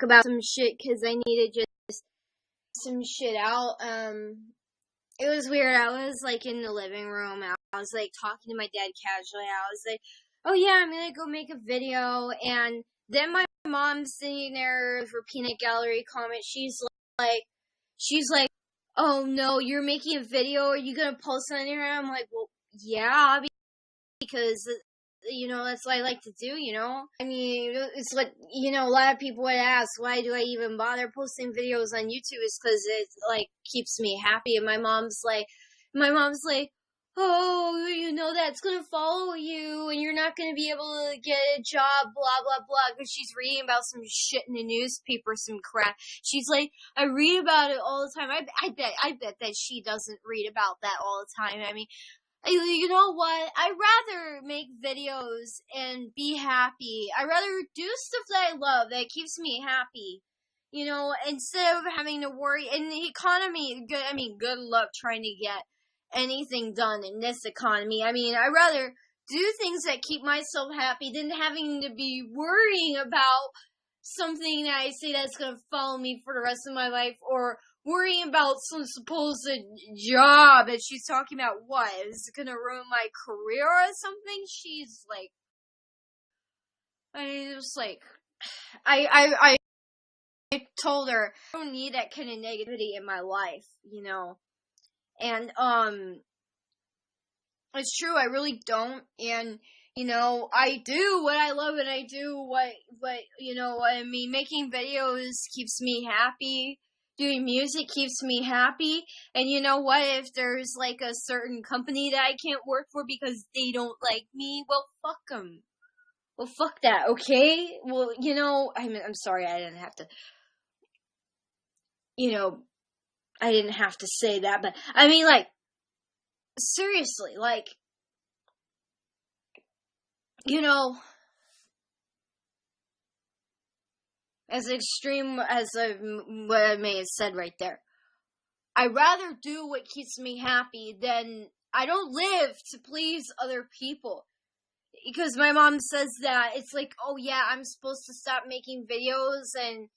about some shit because I needed just some shit out. It was weird. I was like in the living room. I was like talking to my dad casually. I was like, oh yeah, I'm gonna go make a video. And then my mom's sitting there for peanut gallery comment. She's like, oh no, you're making a video. Are you gonna post it on your? I'm like, well, yeah, because that's what I like to do, I mean, it's what, a lot of people would ask, why do I even bother posting videos on YouTube? It's because it, keeps me happy. And my mom's like, oh, that's going to follow you, and you're not going to be able to get a job, blah, blah, blah, because she's reading about some shit in the newspaper, some crap. She's like, I read about it all the time. I bet that she doesn't read about that all the time. I mean, you know what? I'd rather make videos and be happy. I'd rather do stuff that I love, that keeps me happy. Instead of having to worry. In the economy, good luck trying to get anything done in this economy. I mean, I'd rather do things that keep myself happy than having to be worrying about something that I say that's going to follow me for the rest of my life, or worrying about some supposed job that she's talking about. What is it gonna ruin my career or something? She's like, I told her I don't need that kind of negativity in my life, and it's true, I really don't. And I do what I love, and I do what making videos keeps me happy. Doing music keeps me happy. And you know what? If there's a certain company that I can't work for because they don't like me, well, fuck them. Well, fuck that, okay? Well, I'm sorry, I didn't have to, I didn't have to say that, but I mean, seriously, as extreme as what I may have said right there, I'd rather do what keeps me happy than I don't live to please other people. Because my mom says that it's like, oh yeah, I'm supposed to stop making videos, and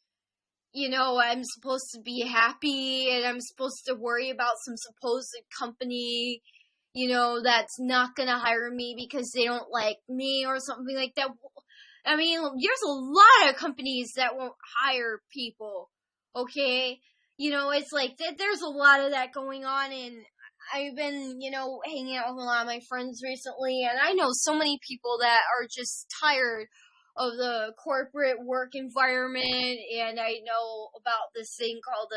I'm supposed to be happy, and I'm supposed to worry about some supposed company, that's not gonna hire me because they don't like me or something like that. I mean, there's a lot of companies that won't hire people, okay? It's like, there's a lot of that going on, and I've been, hanging out with a lot of my friends recently, and I know so many people that are just tired of the corporate work environment, and I know about this thing called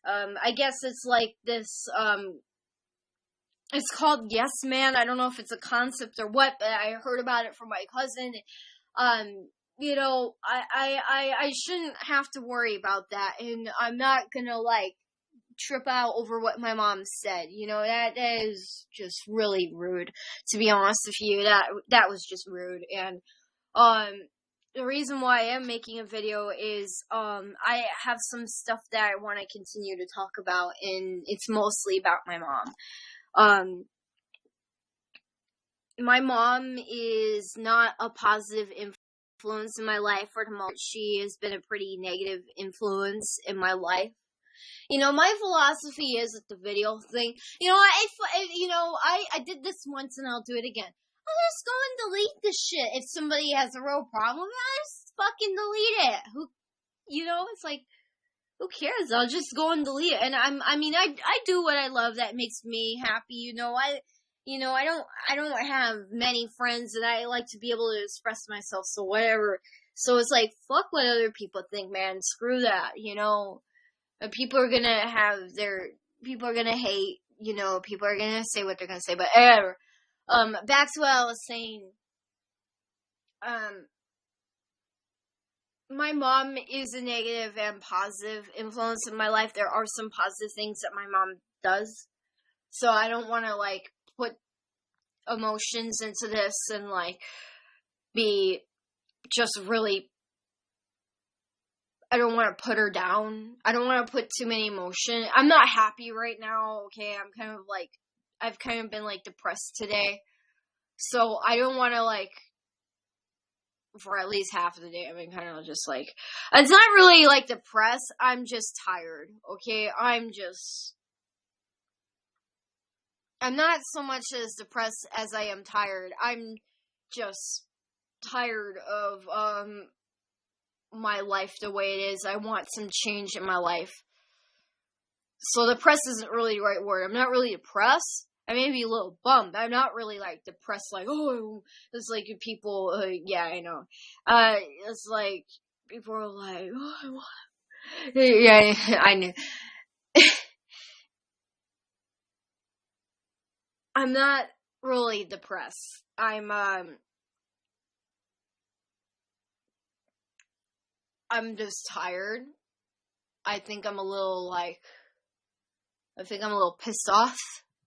I guess it's like this, it's called Yes Man. I don't know if it's a concept or what, but I heard about it from my cousin. I shouldn't have to worry about that, and I'm not gonna trip out over what my mom said. That is just really rude, to be honest with you. That was just rude. And the reason why I am making a video is I have some stuff that I want to continue to talk about, and it's mostly about my mom. My mom is not a positive influence in my life for the moment. She has been a pretty negative influence in my life. My philosophy is with the video thing. I did this once and I'll do it again. I'll just go and delete the shit. If somebody has a real problem with it, I'll just fucking delete it. It's like, who cares? I'll just go and delete it. And I do what I love that makes me happy. I don't have many friends, and I like to be able to express myself, so whatever. So it's like, fuck what other people think, man. Screw that, People are gonna people are gonna hate, people are gonna say what they're gonna say, but whatever. Back to what I was saying. My mom is a negative and positive influence in my life. There are some positive things that my mom does. So I don't want to, put emotions into this and, be just really... I don't want to put her down. I don't want to put too many emotion. I'm not happy right now, okay? I'm kind of, I've kind of been, depressed today. So I don't want to, for at least half of the day. I've been kind of just like, it's not really like depressed. I'm just tired. Okay, I'm not so much as depressed as I am tired. I'm just tired of my life the way it is. I want some change in my life. So depressed isn't really the right word. I'm not really depressed. I may be a little bummed. I'm not really like depressed. Like, oh, it's like people. Yeah, I know. It's like people are like, oh, yeah, I know. I'm not really depressed. I'm just tired. I think I'm a little pissed off,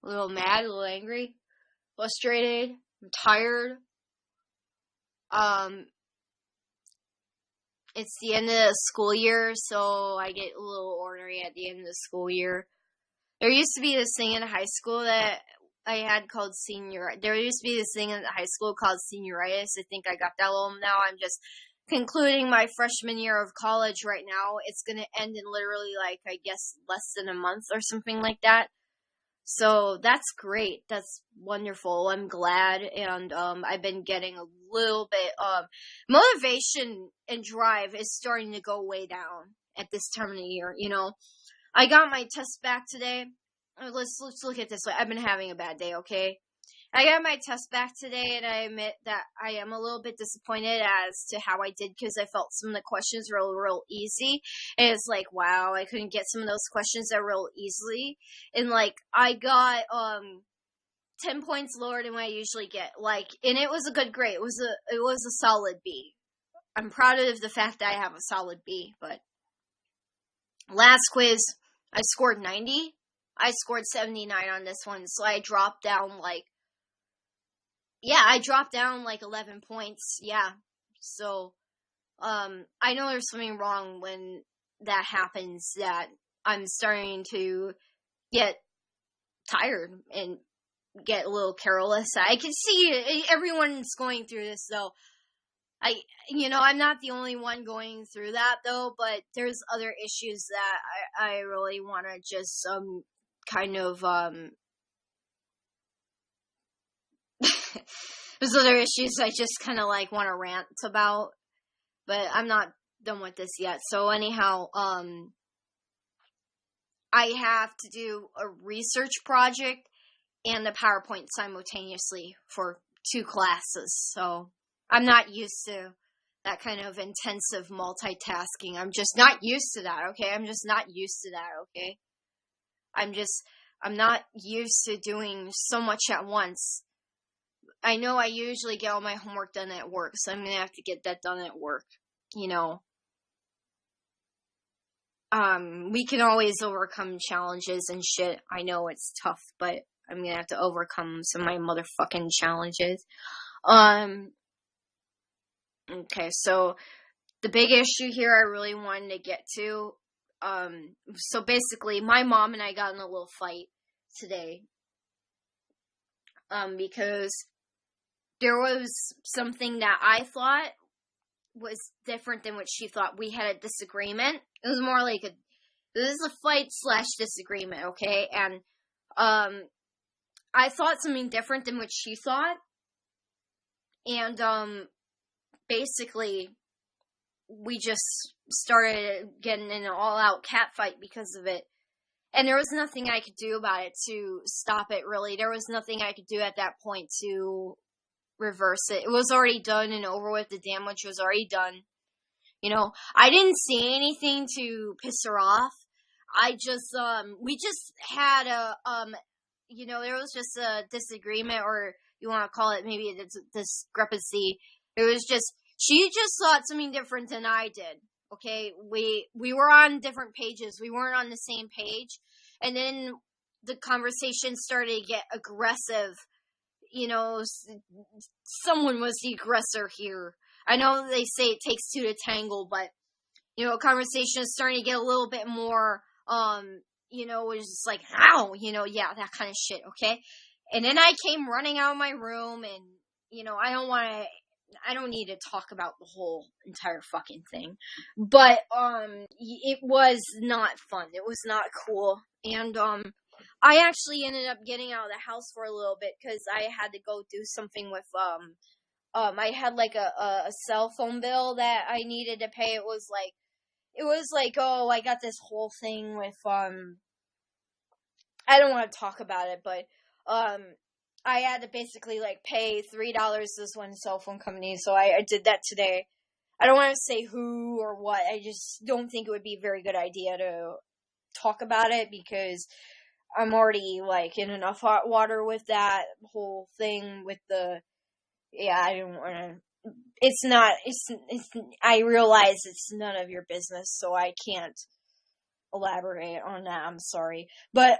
a little mad, a little angry, frustrated. I'm tired. It's the end of the school year, so I get a little ornery at the end of the school year. There used to be this thing in high school that I had called senioritis. I think I got that little. Now I'm just concluding my freshman year of college right now. It's going to end in literally, like, I guess, less than a month or something like that. So that's great. That's wonderful. I'm glad. And I've been getting a little bit motivation and drive is starting to go way down at this time of the year. You know, I got my test back today. Let's look at this way. I've been having a bad day, okay? I got my test back today, and I admit that I am a little bit disappointed as to how I did, because I felt some of the questions were real easy. And it's like, wow, I couldn't get some of those questions that real easily. And like, I got 10 points lower than what I usually get. Like, and it was a good grade. It was a solid B. I'm proud of the fact that I have a solid B. But last quiz, I scored 90. I scored 79 on this one, so I dropped down like 11 points. Yeah. So, I know there's something wrong when that happens, that I'm starting to get tired and get a little careless. I can see everyone's going through this, though. I'm not the only one going through that, though, but there's other issues that I really want to just, kind of, there's other issues I just kind of like want to rant about, but I'm not done with this yet. So anyhow, I have to do a research project and a PowerPoint simultaneously for 2 classes. So I'm not used to that kind of intensive multitasking. I'm just not used to that, okay? I'm not used to doing so much at once. I know I usually get all my homework done at work, so I'm going to have to get that done at work, you know. We can always overcome challenges and shit. I know it's tough, but I'm going to have to overcome some of my motherfucking challenges. Okay, so the big issue here I really wanted to get to, so basically my mom and I got in a little fight today, because there was something that I thought was different than what she thought. We had a disagreement. It was more like this is a fight / disagreement, okay? And, I thought something different than what she thought. And, basically, we just started getting in an all-out cat fight because of it. And there was nothing I could do about it to stop it, really. There was nothing I could do at that point to reverse it. It was already done and over with. The damage was already done. You know, I didn't say anything to piss her off. I just, we just had there was just a disagreement, or you want to call it maybe a discrepancy. It was just, she just thought something different than I did. Okay, we were on different pages. We weren't on the same page. And then the conversation started to get aggressive. You know, someone was the aggressor here. I know they say it takes 2 to tangle, but, conversation is starting to get a little bit more, it was just like, ow, yeah, that kind of shit, okay? And then I came running out of my room, and, I don't want to I don't need to talk about the whole entire fucking thing, but it was not fun. It was not cool, and I actually ended up getting out of the house for a little bit because I had to go do something with I had like a cell phone bill that I needed to pay. It was like, oh, I got this whole thing with I don't want to talk about it, but I had to basically like pay $3 to this one cell phone company, so I did that today. I don't want to say who or what. I just don't think it would be a very good idea to talk about it because I'm already like in enough hot water with that whole thing with the. Yeah, I don't want to. It's not. I realize it's none of your business, so I can't elaborate on that. I'm sorry, but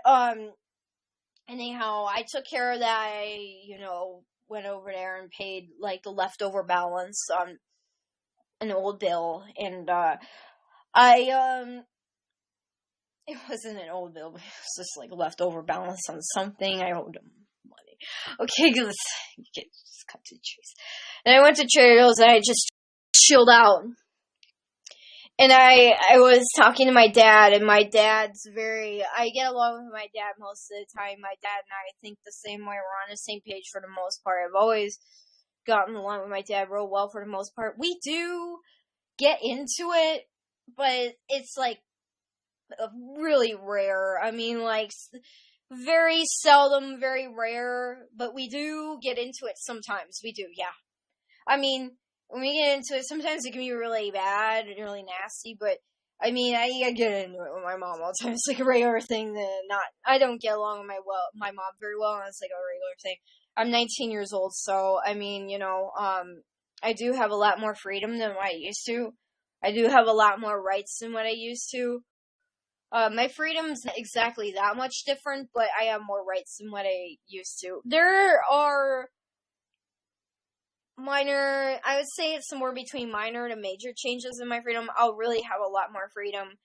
anyhow, I took care of that. I, went over there and paid like the leftover balance on an old bill, and it wasn't an old bill, but it was just like leftover balance on something. I owed him money. Okay, let's just cut to the chase. And I went to Trader Joe's and I just chilled out. And I was talking to my dad, and my dad's I get along with my dad most of the time. My dad and I think the same way. We're on the same page for the most part. I've always gotten along with my dad real well for the most part. We do get into it, but it's like really rare. I mean, like very seldom, very rare, but we do get into it sometimes. We do, yeah. I mean, when we get into it, sometimes it can be really bad and really nasty, but I mean, I get into it with my mom all the time. It's like a regular thing I don't get along with my mom very well, and it's like a regular thing. I'm 19 years old, so, I mean, I do have a lot more freedom than what I used to. I do have a lot more rights than what I used to. My freedom's not exactly that much different, but I have more rights than what I used to. There are I would say it's somewhere between minor to major changes in my freedom. I'll really have a lot more freedom.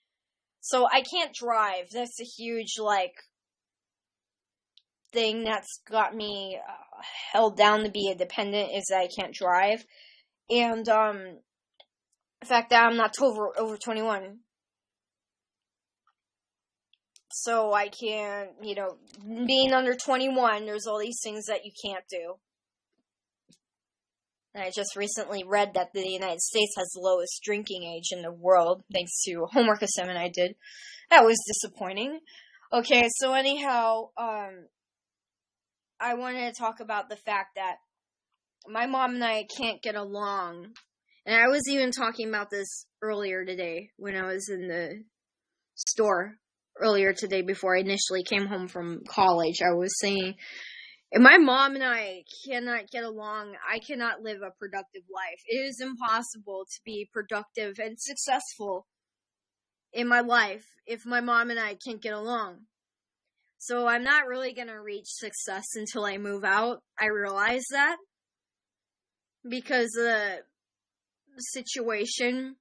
So I can't drive. That's a huge, thing that's got me held down to be independent, is that I can't drive. And, the fact that I'm not over 21. So I can't, being under 21, there's all these things that you can't do. And I just recently read that the United States has the lowest drinking age in the world, thanks to a homework assignment I did. That was disappointing. Okay, so anyhow, I wanted to talk about the fact that my mom and I can't get along. And I was even talking about this earlier today when I was in the store earlier today before I initially came home from college. I was saying, if my mom and I cannot get along, I cannot live a productive life. It is impossible to be productive and successful in my life if my mom and I can't get along. So I'm not really going to reach success until I move out. I realize that. Because the situation,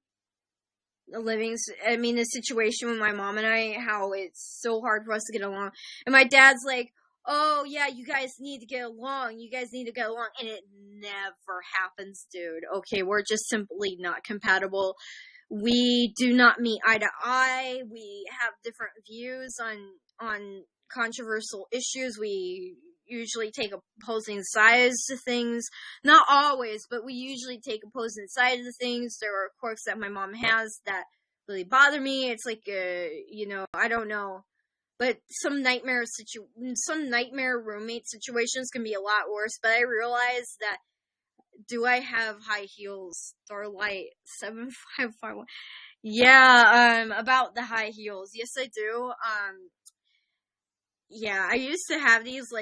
the situation with my mom and I, how it's so hard for us to get along. And my dad's like, oh, yeah, you guys need to get along. You guys need to get along. And it never happens, dude. Okay, we're just simply not compatible. We do not meet eye to eye. We have different views on controversial issues. We usually take opposing sides to things. Not always, but we usually take opposing sides to things. There are quirks that my mom has that really bother me. It's like, I don't know. But some nightmare roommate situations can be a lot worse. But I realize that, do I have high heels? Starlight 7551. Yeah, about the high heels. Yes, I do. Yeah, I used to have these,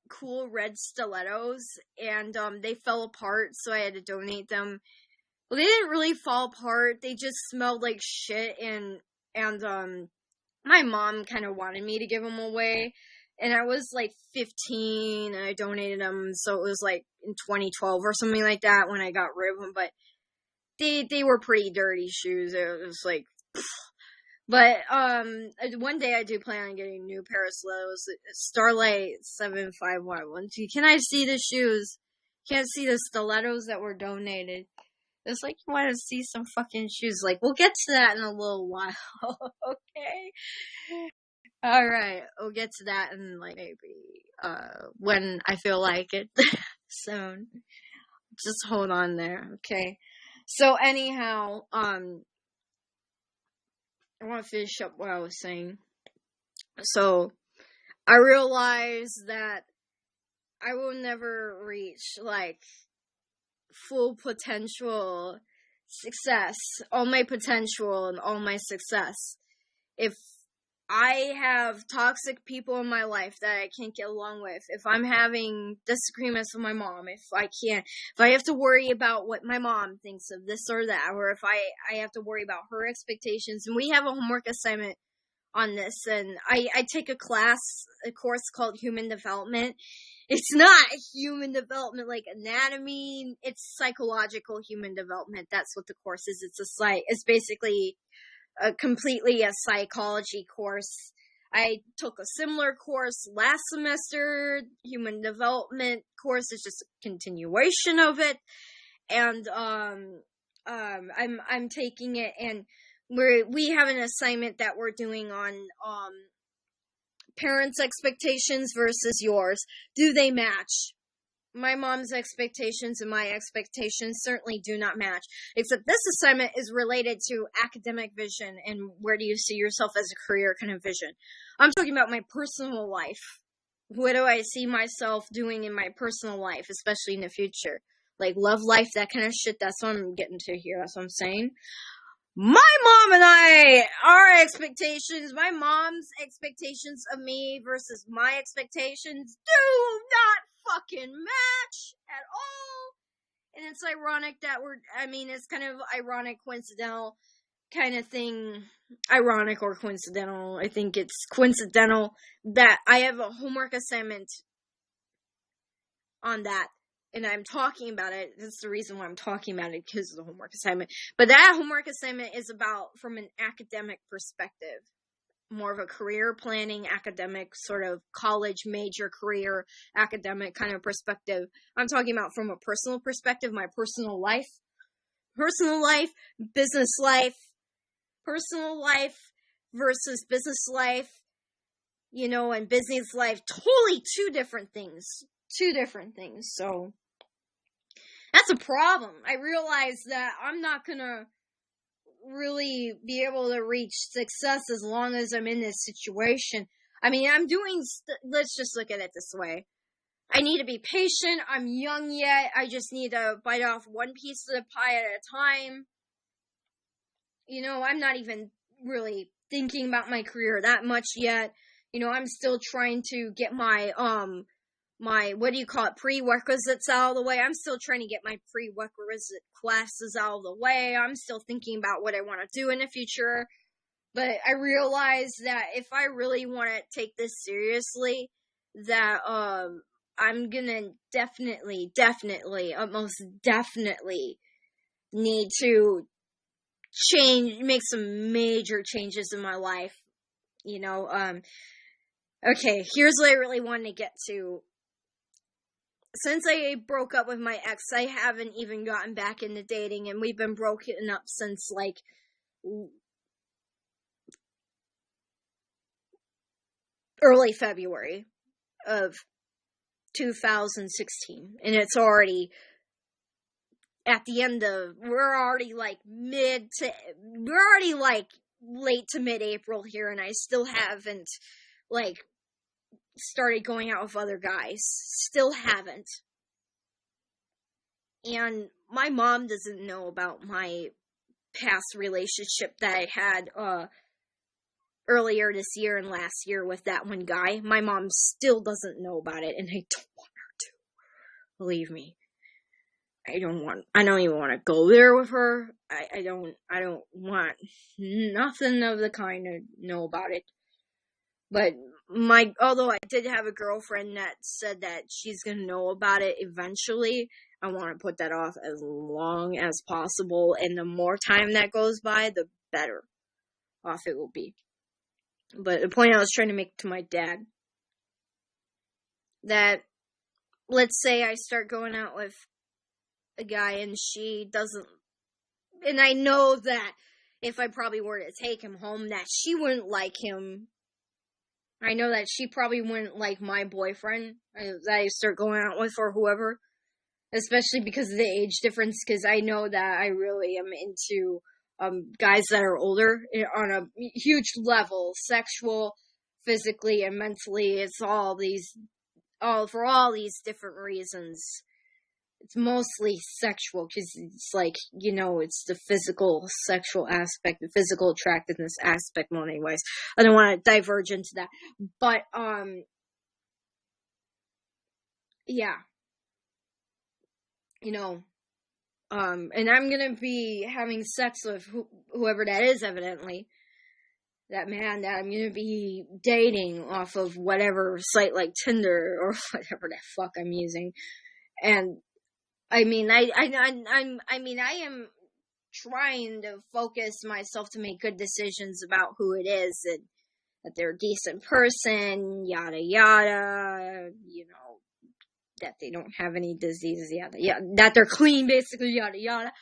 cool red stilettos, and, they fell apart, so I had to donate them. Well, they didn't really fall apart. They just smelled like shit, and my mom kind of wanted me to give them away, and I was 15 and I donated them, so it was in 2012 or something like that when I got rid of them. But they were pretty dirty shoes. It was but one day I do plan on getting a new pair of stilettos. Starlight 7511. Can I see the shoes? Can't see the stilettos that were donated. It's like, you want to see some fucking shoes. Like, we'll get to that in a little while. Okay? Alright, we'll get to that in, like, maybe, when I feel like it. Soon. Just hold on there, okay? So, anyhow, I want to finish up what I was saying. So, I realized that I will never reach, like, full potential success, all my potential and all my success, if I have toxic people in my life that I can't get along with, if I'm having disagreements with my mom, if I have to worry about what my mom thinks of this or that, or if I have to worry about her expectations, and we have a homework assignment on this, and I take a course called Human Development. It's not human development like anatomy, it's psychological human development. That's what the course is. It's basically completely a psychology course. I took a similar course last semester, human development course is just a continuation of it, and I'm taking it, and we have an assignment that we're doing on parents' expectations versus yours. Do they match? My mom's expectations and my expectations certainly do not match. Except this assignment is related to academic vision and where do you see yourself as a career kind of vision. I'm talking about my personal life. What do I see myself doing in my personal life, especially in the future? Like love life, that kind of shit. That's what I'm getting to here. That's what I'm saying. My mom and I, my mom's expectations of me versus my expectations do not fucking match at all. And it's ironic that it's kind of ironic, coincidental kind of thing. Ironic or coincidental. I think it's coincidental that I have a homework assignment on that. And I'm talking about it. That's the reason why I'm talking about it, because of the homework assignment. But that homework assignment is about from an academic perspective. More of a career planning, academic, sort of college major career, academic kind of perspective. I'm talking about from a personal perspective, my personal life. Personal life, business life. Personal life versus business life. And business life, totally two different things. So that's a problem. I realize that I'm not gonna really be able to reach success as long as I'm in this situation. Let's just look at it this way. I need to be patient. I'm young yet. I just need to bite off one piece of the pie at a time. I'm not even really thinking about my career that much yet. I'm still trying to get my prerequisites out of the way. I'm still trying to get my prerequisite classes out of the way. I'm still thinking about what I want to do in the future. But I realize that if I really want to take this seriously, that I'm gonna definitely, most definitely need to make some major changes in my life. Okay, here's what I really wanted to get to. Since I broke up with my ex, I haven't even gotten back into dating, and we've been broken up since, early February of 2016, and it's already at the end of, we're already, late to mid-April here, and I still haven't, started going out with other guys. Still haven't. And my mom doesn't know about my past relationship that I had earlier this year and last year with that one guy. My mom still doesn't know about it, and I don't want her to. Believe me. I don't even want to go there with her. I don't want nothing of the kind to know about it. But although I did have a girlfriend that said that she's gonna know about it eventually, I want to put that off as long as possible, and the more time that goes by, the better off it will be. But the point I was trying to make to my dad, that let's say I start going out with a guy and she doesn't, and I know that if I probably were to take him home, that she wouldn't like him. I know that she probably wouldn't like my boyfriend that I start going out with or whoever, especially because of the age difference, because I know that I really am into guys that are older on a huge level, sexual, physically, and mentally. It's for all these different reasons. It's mostly sexual, because it's like, it's the physical, sexual aspect, the physical attractiveness aspect more anyways. I don't want to diverge into that. But, yeah. And I'm gonna be having sex with whoever that is, evidently. That man that I'm gonna be dating off of whatever site like Tinder or whatever the fuck I'm using. And I mean, I am trying to focus myself to make good decisions about who it is, and that they're a decent person, yada yada, that they don't have any diseases, yada yada, that they're clean, basically, yada yada.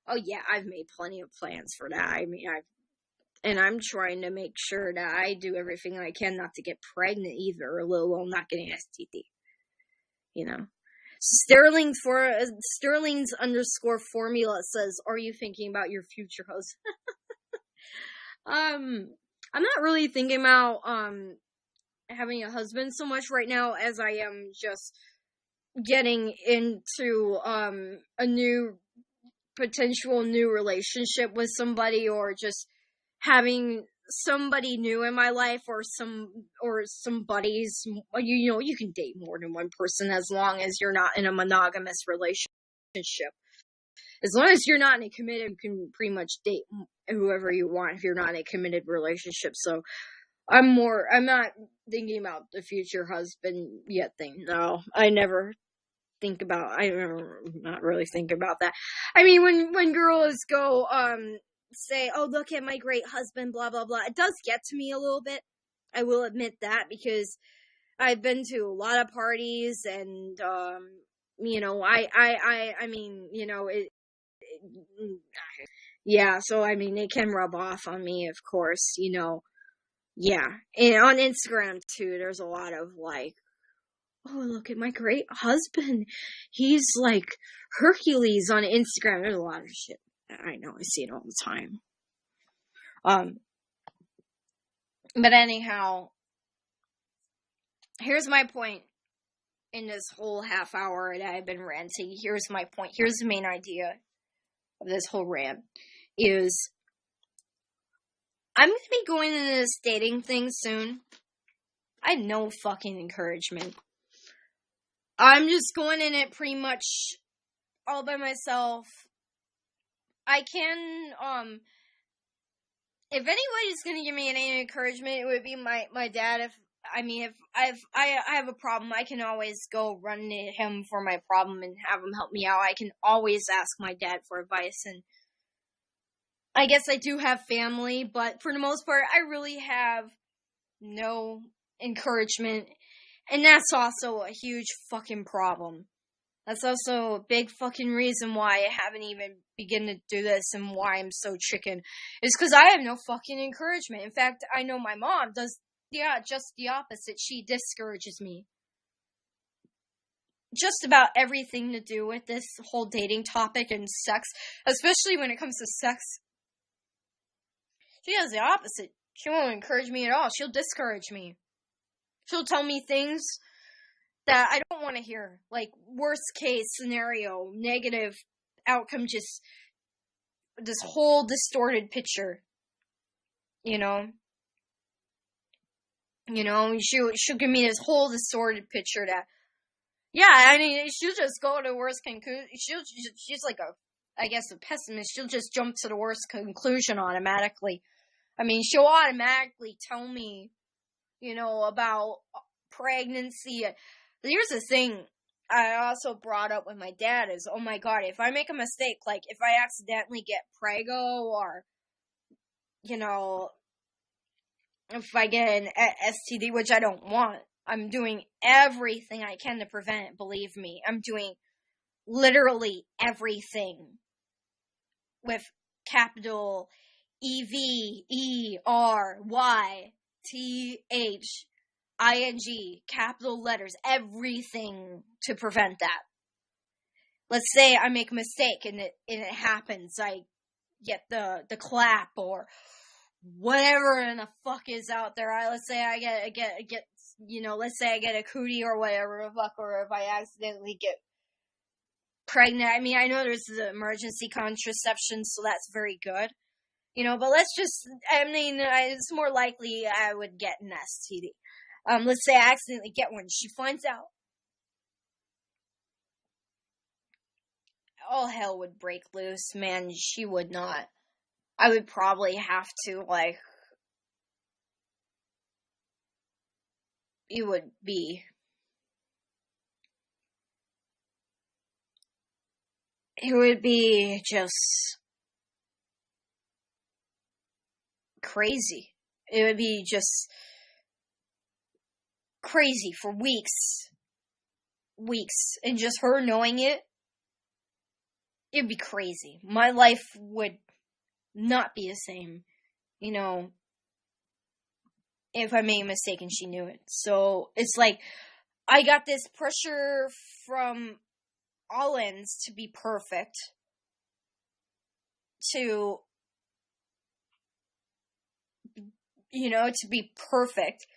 Oh yeah, I've made plenty of plans for that. I mean, I'm trying to make sure that I do everything I can not to get pregnant either, let alone not getting STD. Sterling's _formula says, "Are you thinking about your future husband?" I'm not really thinking about having a husband so much right now, as I am just getting into a potential new relationship with somebody, or just having somebody new in my life, or some buddies. You can date more than one person as long as you're not in a monogamous relationship. As long as you're not in a committed, you can pretty much date whoever you want if you're not in a committed relationship. So I'm not thinking about the future husband yet thing. No, I never not really think about that. I mean, when girls go, say, "Oh, look at my great husband," blah, blah, blah, it does get to me a little bit. I will admit that, because I've been to a lot of parties, and, yeah, so, I mean, it can rub off on me, of course, yeah. And on Instagram, too, there's a lot of, like, "Oh, look at my great husband. He's like Hercules" on Instagram. There's a lot of shit. I know, I see it all the time. But anyhow, here's my point in this whole half hour that I've been ranting. Here's my point. Here's the main idea of this whole rant. Is I'm going to be going into this dating thing soon. I have no fucking encouragement. I'm just going in it pretty much all by myself. I can, if anybody's gonna give me any encouragement, it would be my dad. If I have a problem, I can always go run to him for my problem and have him help me out. I can always ask my dad for advice, and I guess I do have family, but for the most part, I really have no encouragement, and that's also a huge fucking problem. That's also a big fucking reason why I haven't even begun to do this, and why I'm so chicken. Is because I have no fucking encouragement. In fact, I know my mom does, just the opposite. She discourages me. Just about everything to do with this whole dating topic and sex, especially when it comes to sex. She does the opposite. She won't encourage me at all. She'll discourage me. She'll tell me things that I don't want to hear. Like, worst case scenario, negative outcome, just this whole distorted picture. She'll give me this whole distorted picture that, she'll just go to the worst conclusion. She's like a pessimist. She'll just jump to the worst conclusion automatically. She'll automatically tell me, about pregnancy. Here's the thing I also brought up with my dad is, oh my god, if I make a mistake, like if I accidentally get prego, or, if I get an STD, which I don't want, I'm doing everything I can to prevent it, believe me. I'm doing literally everything with capital EVERYTHING, capital letters, everything to prevent that. Let's say I make a mistake and it happens. I get the clap or whatever in the fuck is out there. Let's say I get let's say I get a cootie or whatever the fuck, or if I accidentally get pregnant. I mean, I know there's the emergency contraception, so that's very good. But let's just, it's more likely I would get an STD. Let's say I accidentally get one. She finds out. All hell would break loose, man. She would not. I would probably have to, it would be just crazy. It would be just crazy for weeks, and just her knowing it, it'd be crazy. My life would not be the same, if I made a mistake and she knew it. So it's like I got this pressure from all ends to be perfect, to be perfect.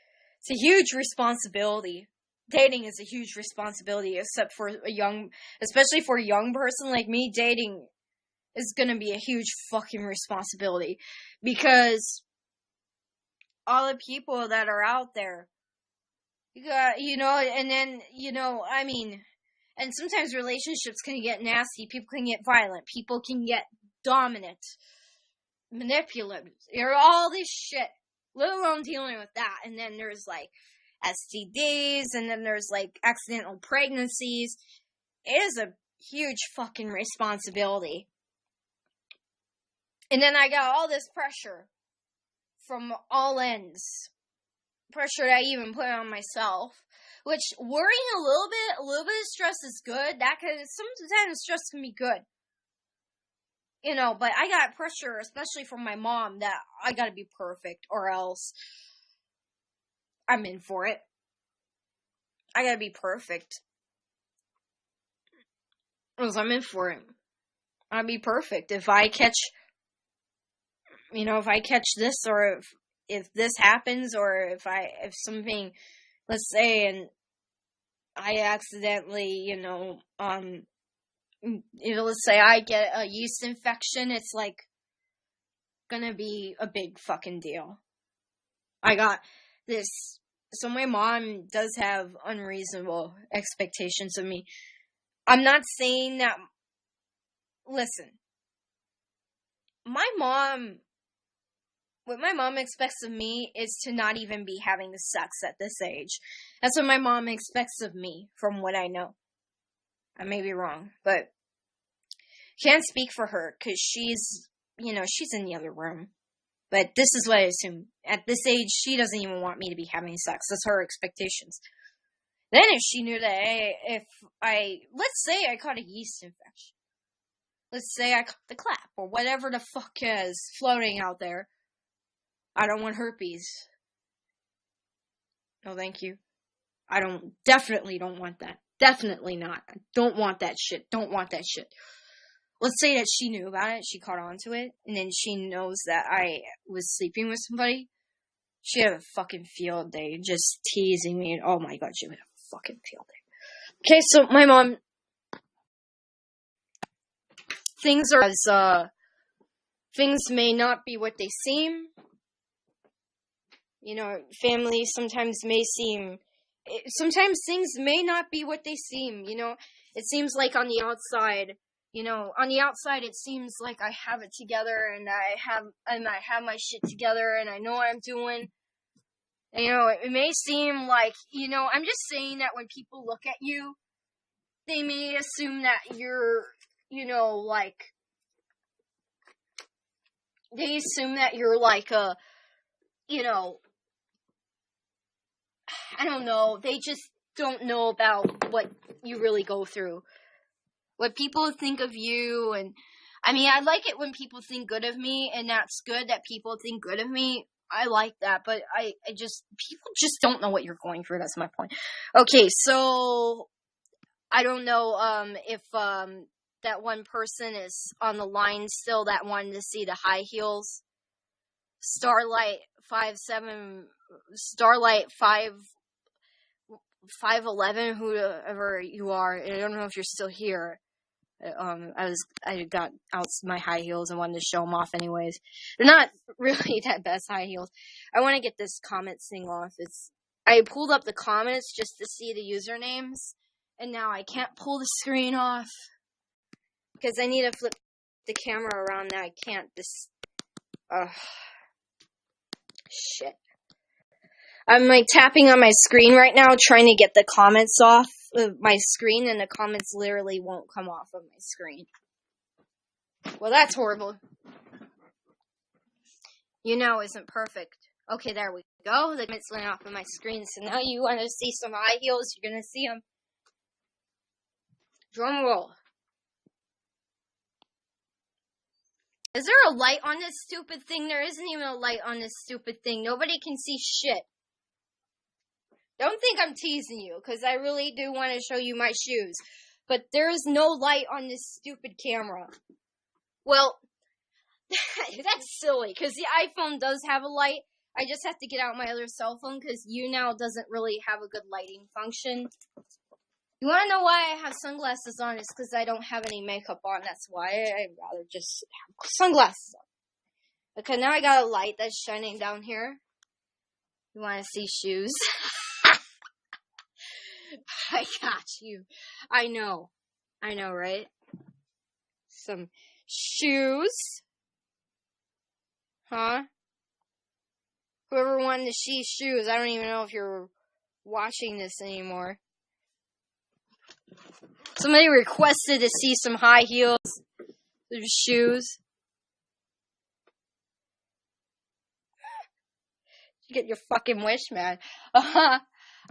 It's a huge responsibility. Dating is a huge responsibility, especially for a young person like me. Dating is gonna be a huge fucking responsibility, because all the people that are out there, you got, and then, and sometimes relationships can get nasty, people can get violent, people can get dominant, manipulative, all this shit, let alone dealing with that. And then there's STDs, and then there's accidental pregnancies. It is a huge fucking responsibility. And then I got all this pressure from all ends. Pressure that I even put on myself. Which, worrying a little bit of stress is good. Sometimes stress can be good. But I got pressure, especially from my mom, that I gotta be perfect, or else I'm in for it. I gotta be perfect. Or else I'm in for it. I'll be perfect. If I catch this, or if this happens, or if something, let's say, and I accidentally, let's say I get a yeast infection, it's gonna be a big fucking deal. I got this. So my mom does have unreasonable expectations of me. I'm not saying that. Listen, what my mom expects of me is to not even be having sex at this age. That's what my mom expects of me, from what I know. I may be wrong, but can't speak for her, because she's in the other room. But this is what I assume. At this age, she doesn't even want me to be having sex. That's her expectations. Then if she knew that let's say I caught a yeast infection. Let's say I caught the clap, or whatever the fuck is floating out there. I don't want herpes. No, thank you. Definitely don't want that. Definitely not. I don't want that shit. Don't want that shit. Let's say that she knew about it, she caught on to it, and then she knows that I was sleeping with somebody. She had a fucking field day, just teasing me, and oh my god, she had a fucking field day. Okay, so my mom, things may not be what they seem. Family sometimes things may not be what they seem. It seems like on the outside, it seems like I have it together, and I have my shit together, and I know what I'm doing. It may seem like, I'm just saying that when people look at you, they may assume that you're, I don't know. They just don't know about what you really go through. What people think of you, and I mean, I like it when people think good of me, and that's good that people think good of me. I like that, but people just don't know what you're going through. That's my point. Okay, so I don't know if that one person is on the line still that wanted to see the high heels. Starlight 511, whoever you are. I don't know if you're still here. I got out my high heels and wanted to show them off anyways. They're not really that best high heels. I want to get this comments thing off. I pulled up the comments just to see the usernames, and now I can't pull the screen off because I need to flip the camera around. Now I can't. Shit. I'm like tapping on my screen right now, trying to get the comments off of my screen, and the comments literally won't come off of my screen. Well, that's horrible. YouNow isn't perfect. Okay, there we go. The comments went off of my screen, so now you want to see some high heels, you're going to see them. Drum roll. Is there a light on this stupid thing? There isn't even a light on this stupid thing. Nobody can see shit. Don't think I'm teasing you, because I really do want to show you my shoes. But there is no light on this stupid camera. Well, that's silly, because the iPhone does have a light. I just have to get out my other cell phone, because YouNow doesn't really have a good lighting function. You want to know why I have sunglasses on? It's because I don't have any makeup on. That's why I'd rather just have sunglasses on. Okay, now I got a light that's shining down here. You want to see shoes? I got you. I know, right? Some shoes. Huh? Whoever wanted to see shoes, I don't even know if you're watching this anymore. Somebody requested to see some high heels, some shoes. You get your fucking wish, man.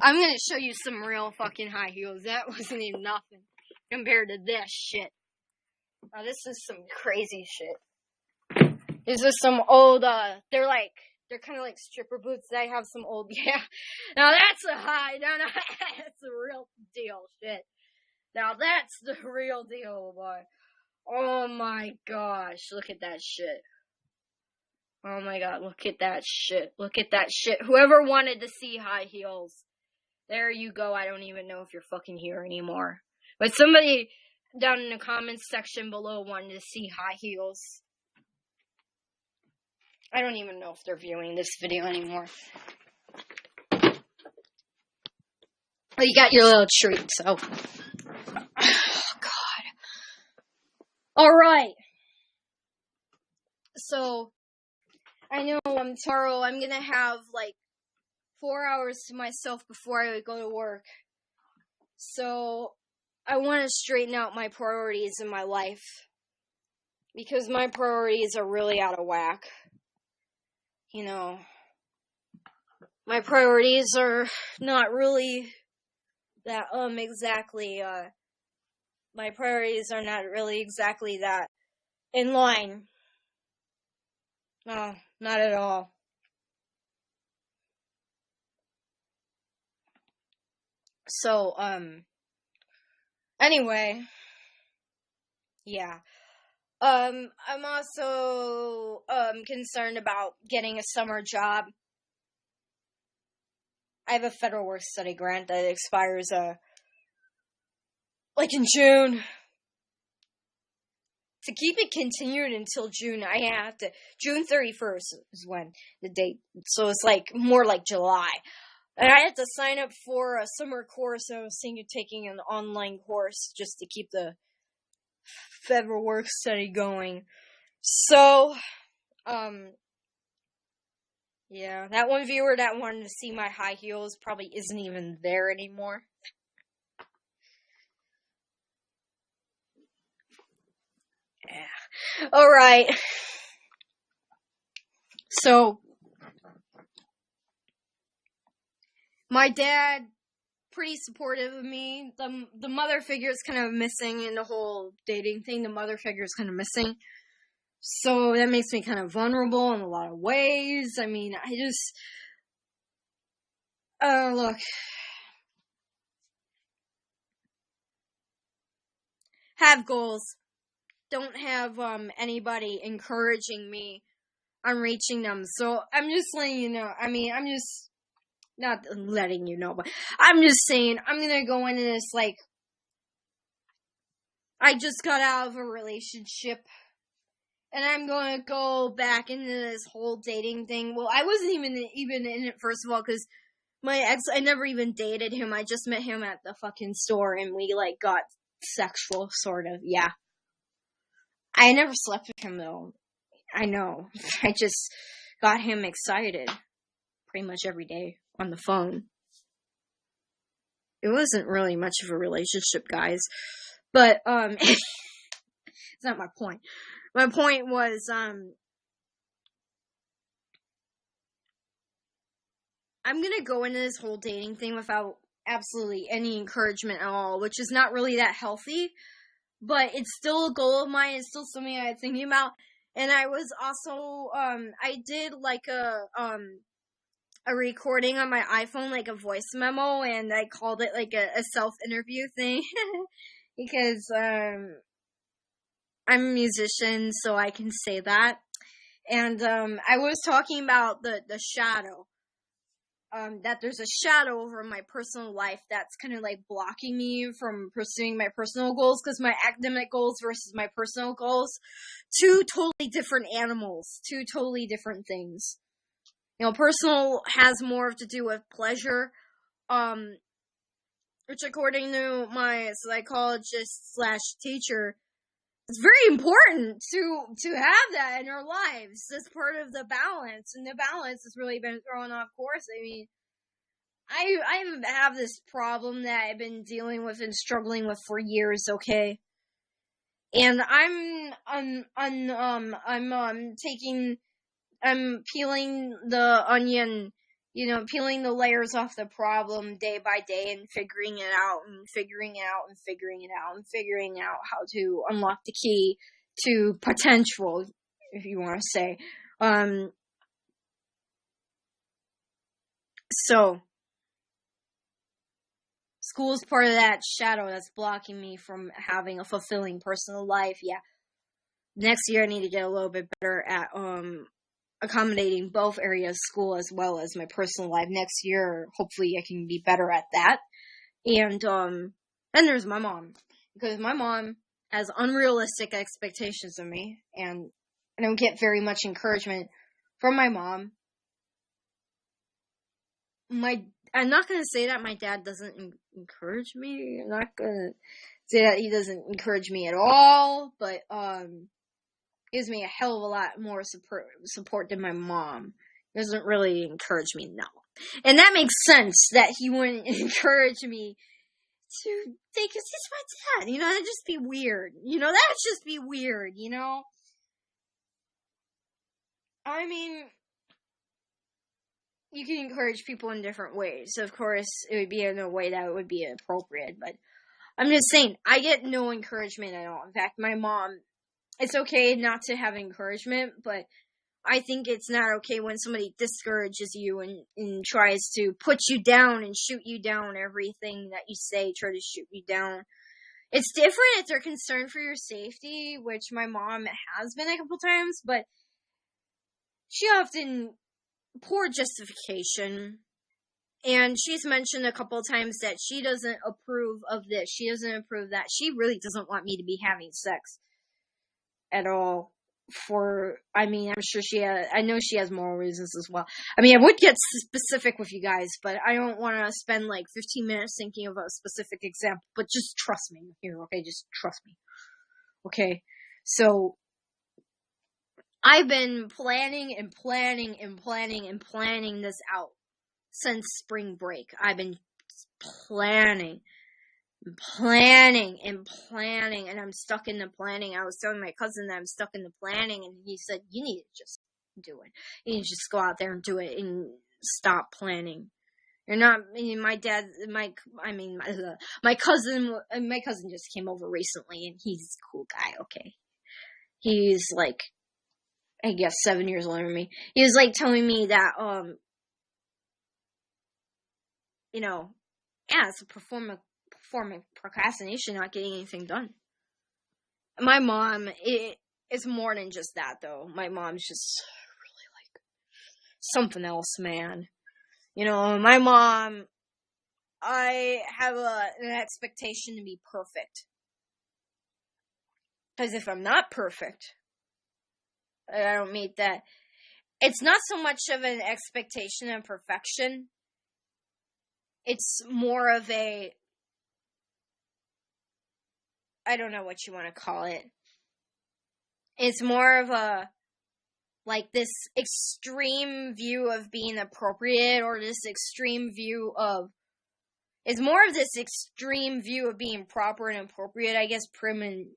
I'm gonna show you some real fucking high heels. That wasn't even nothing compared to this shit. Now this is some crazy shit. This is some old, they're kind of like stripper boots. I have some old, yeah. Now that's a high, no, that's a real deal shit. Now that's the real deal, boy. Oh my gosh, look at that shit. Oh my god, look at that shit. Look at that shit. Whoever wanted to see high heels, there you go. I don't even know if you're fucking here anymore. But somebody down in the comments section below wanted to see high heels. I don't even know if they're viewing this video anymore. But you got your little treat, so. Oh, God. Alright. So, I know tomorrow I'm gonna have, 4 hours to myself before I go to work. So, I want to straighten out my priorities in my life. Because my priorities are really out of whack. You know, my priorities are not really that, exactly, my priorities are not really exactly that in line. No, not at all. So, anyway, yeah. I'm also, concerned about getting a summer job. I have a federal work study grant that expires, in June. To keep it continued until June, I have to, June 31st is when the date, so it's more like July. And I had to sign up for a summer course. I was thinking of taking an online course just to keep the federal work study going. So, yeah, that one viewer that wanted to see my high heels probably isn't even there anymore. Yeah. Alright. So, My dad, pretty supportive of me. The mother figure is kind of missing in the whole dating thing. The mother figure is kind of missing. So that makes me kind of vulnerable in a lot of ways. I mean, I just... look. Have goals. Don't have anybody encouraging me on reaching them. So I'm just letting you know. I mean, I'm just not letting you know, but I'm just saying I'm gonna go into this like I just got out of a relationship, and I'm gonna go back into this whole dating thing. Well, I wasn't even in it, first of all, because my ex, I never even dated him. I just met him at the fucking store, and we like got sexual, sort of. Yeah. I never slept with him, though. I know. I just got him excited pretty much every day on the phone. It wasn't really much of a relationship, guys. But, it's not my point. My point was, I'm gonna go into this whole dating thing without absolutely any encouragement at all, which is not really that healthy. But it's still a goal of mine. It's still something I'm thinking about. And I was also, I did like a recording on my iPhone, like a voice memo, and I called it like a self-interview thing. Because, I'm a musician, so I can say that. And, I was talking about the shadow. That there's a shadow over my personal life that's kind of like blocking me from pursuing my personal goals, because my academic goals versus my personal goals, two totally different animals, two totally different things. You know, personal has more to do with pleasure, which according to my psychologist / teacher, it's very important to have that in our lives. That's part of the balance, and the balance has really been thrown off course. I mean, I have this problem that I've been dealing with and struggling with for years, okay? And I'm peeling the onion, peeling the layers off the problem day by day and figuring it out and figuring it out and figuring it out and figuring out how to unlock the key to potential, if you want to say. So, school is part of that shadow that's blocking me from having a fulfilling personal life. Yeah. Next year I need to get a little bit better at accommodating both areas, school as well as my personal life. Next year, hopefully I can be better at that. And then there's my mom. Because my mom has unrealistic expectations of me, and I don't get very much encouragement from my mom. I'm not going to say that my dad doesn't encourage me. I'm not going to say that he doesn't encourage me at all, but gives me a hell of a lot more support than my mom. He doesn't really encourage me, no. And that makes sense that he wouldn't encourage me to think, because he's my dad, that'd just be weird. That'd just be weird, I mean, you can encourage people in different ways. Of course, it would be in a way that would be appropriate, but I'm just saying, I get no encouragement at all. In fact, my mom, it's okay not to have encouragement, but I think it's not okay when somebody discourages you and tries to put you down and shoot you down. Everything that you say, try to shoot you down. It's different if they're concerned for your safety, which my mom has been a couple times, but she often poor justification. And she's mentioned a couple times that she doesn't approve of this. She doesn't approve that. She really doesn't want me to be having sex at all. I'm sure I know she has moral reasons as well. I mean, I would get specific with you guys, but I don't want to spend like 15 minutes thinking of a specific example. But just trust me here, okay? Just trust me. Okay? So, I've been planning and planning and planning and planning this out since spring break. I've been planning, and I'm stuck in the planning. I was telling my cousin that I'm stuck in the planning, and he said, you need to just do it. You need to just go out there and do it and stop planning. You're not, my dad, my cousin just came over recently, and he's a cool guy, okay? He's like, I guess 7 years older than me. He was like telling me that, it's a form of procrastination, not getting anything done. My mom, it's more than just that, though. My mom's just really like something else, man. My mom, I have an expectation to be perfect. Because if I'm not perfect, I don't meet that. It's not so much of an expectation of perfection. It's more of a, I don't know what you want to call it. It's more of a, like, this extreme view of being appropriate, or this extreme view of, it's more of this extreme view of being proper and appropriate. I guess Prim and,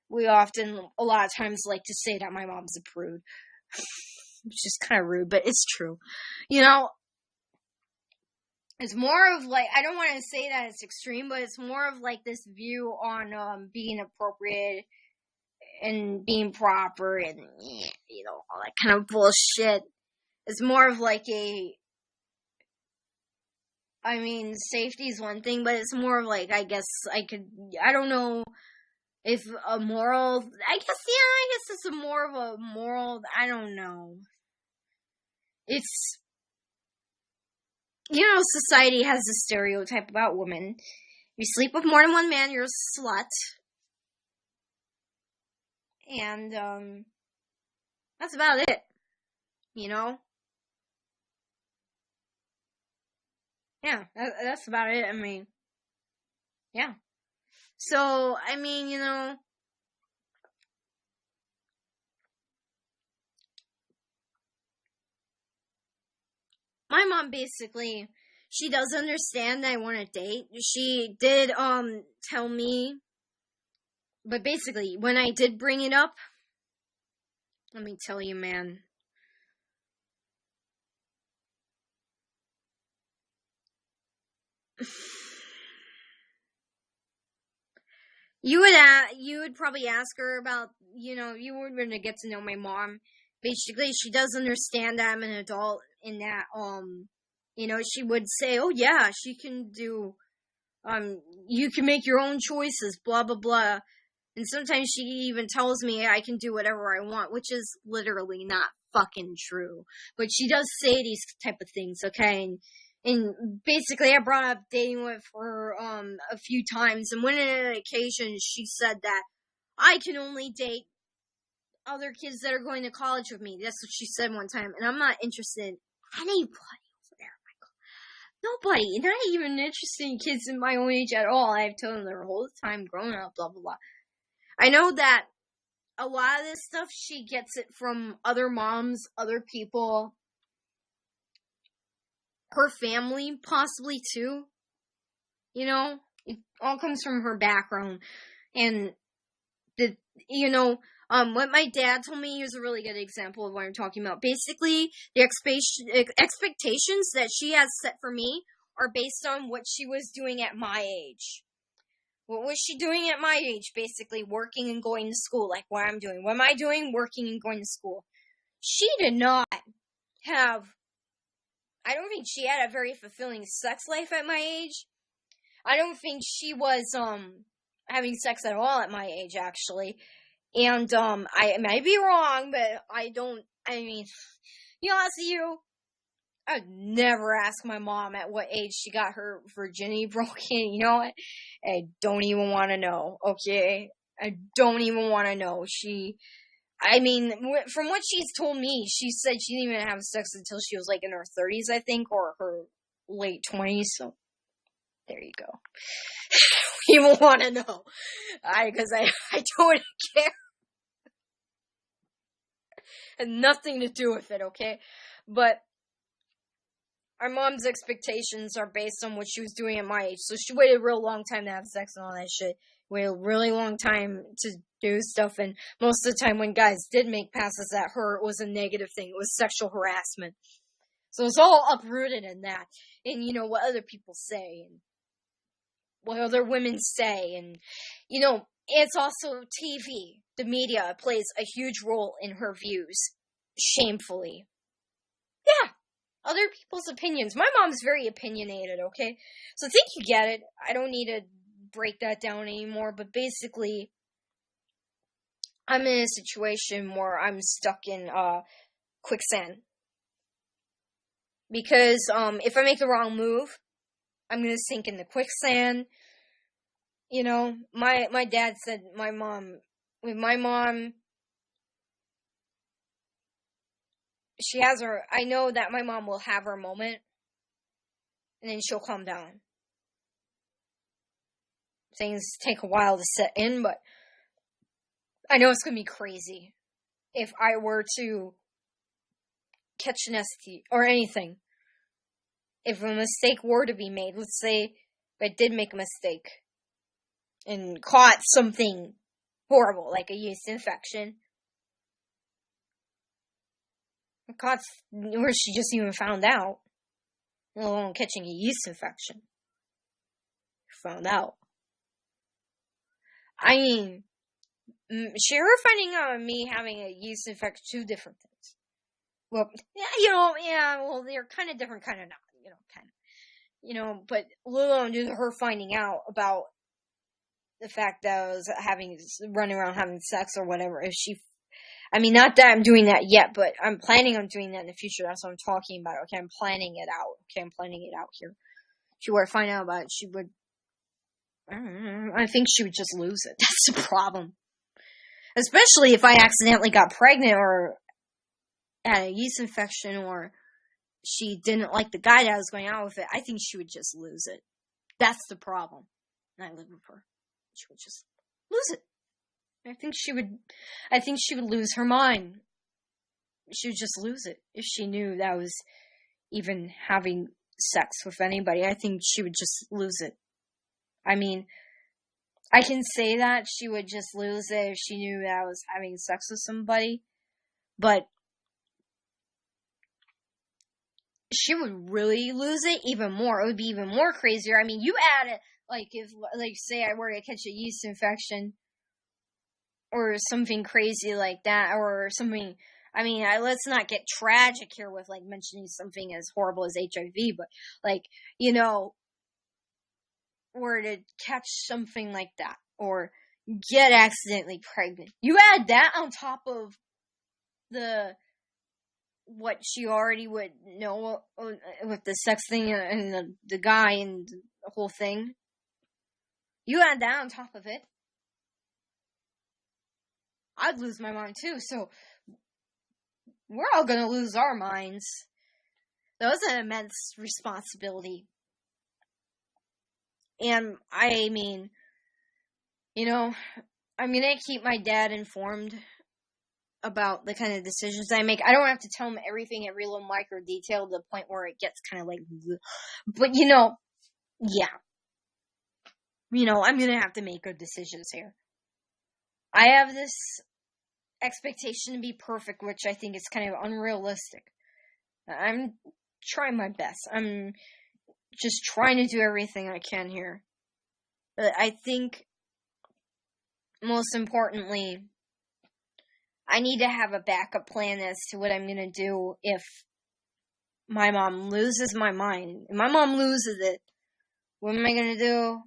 we often, a lot of times, like to say that my mom's a prude. It's just kind of rude, but it's true. It's more of like, I don't want to say that it's extreme, but it's more of like this view on being appropriate and being proper and, all that kind of bullshit. It's more of like safety is one thing, but it's more of like, I don't know if a moral, I guess it's more of a moral, I don't know. It's, society has a stereotype about women. You sleep with more than one man, you're a slut. And, that's about it. Yeah, that's about it. Yeah. So, my mom basically, she does understand that I want to date. She did, tell me, but basically, when I did bring it up, let me tell you, man. You would probably ask her about, you were going to get to know my mom. Basically, she does understand that I'm an adult, in that, she would say, oh yeah, she can do, you can make your own choices, blah, blah, blah. And sometimes she even tells me I can do whatever I want, which is literally not fucking true. But she does say these type of things, okay? And basically, I brought up dating with her a few times, and when on an occasion she said that I can only date other kids that are going to college with me. That's what she said one time, and I'm not interested in anybody over there, Michael. Nobody, not even interested in kids in my own age at all. I've told them their whole time growing up, blah, blah, blah. I know that a lot of this stuff, she gets it from other moms, other people, her family, possibly, too. It all comes from her background. And, what my dad told me is a really good example of what I'm talking about. Basically, the expectations that she has set for me are based on what she was doing at my age. What was she doing at my age? Basically, working and going to school, like what I'm doing. What am I doing? Working and going to school. She did not have, I don't think she had a very fulfilling sex life at my age. I don't think she was, having sex at all at my age, actually. And, I might be wrong, but I'd never ask my mom at what age she got her virginity broken. You know what? I don't even want to know, okay? I don't even want to know. From what she's told me, she said she didn't even have sex until she was, like, in her 30s, I think, or her late 20s, so there you go. You won't want to know. Because I don't care. Had nothing to do with it, okay? But our mom's expectations are based on what she was doing at my age. So she waited a real long time to have sex and all that shit. Waited a really long time to do stuff. And most of the time when guys did make passes at her, it was a negative thing. It was sexual harassment. So it's all uprooted in that. And, what other people say, and what other women say, and, it's also TV. The media plays a huge role in her views, shamefully. Yeah, other people's opinions. My mom's very opinionated, okay? So I think you get it. I don't need to break that down anymore, but basically, I'm in a situation where I'm stuck in quicksand. Because if I make the wrong move, I'm gonna sink in the quicksand. My dad said with my mom, I know that my mom will have her moment, and then she'll calm down. Things take a while to set in, but I know it's gonna be crazy if I were to catch an ST or anything. If a mistake were to be made, let's say I did make a mistake and caught something horrible, like a yeast infection, or she just even found out, let alone catching a yeast infection. Found out. I mean, her finding out and me having a yeast infection, two different things. Well, well, they're kind of different, kind of not, but let alone her finding out about the fact that I was running around having sex or whatever. Not that I'm doing that yet, but I'm planning on doing that in the future. That's what I'm talking about. Okay, I'm planning it out. Okay, I'm planning it out here. If she were to find out about it, I think she would just lose it. That's the problem. Especially if I accidentally got pregnant or had a yeast infection, or she didn't like the guy that I was going out with. I think she would just lose it. That's the problem. And I live with her. She would just lose it. I think she would lose her mind. She would just lose it if she knew that I was even having sex with anybody. I think she would just lose it. I can say that she would just lose it if she knew that I was having sex with somebody, but she would really lose it even more. It would be even more crazier. You add it, say I were to catch a yeast infection, or something crazy like that, or something, let's not get tragic here with, mentioning something as horrible as HIV, but, were to catch something like that, or get accidentally pregnant. You add that on top of what she already would know with the sex thing and the guy and the whole thing. You add that on top of it, I'd lose my mind too. So we're all gonna lose our minds. That was an immense responsibility. And I'm gonna keep my dad informed about the kind of decisions I make. I don't have to tell him everything, every little micro detail, to the point where it gets kind of but yeah. I'm gonna have to make good decisions here. I have this expectation to be perfect, which I think is kind of unrealistic. I'm trying my best. I'm just trying to do everything I can here. But I think, most importantly, I need to have a backup plan as to what I'm gonna do if my mom loses my mind. If my mom loses it, what am I gonna do?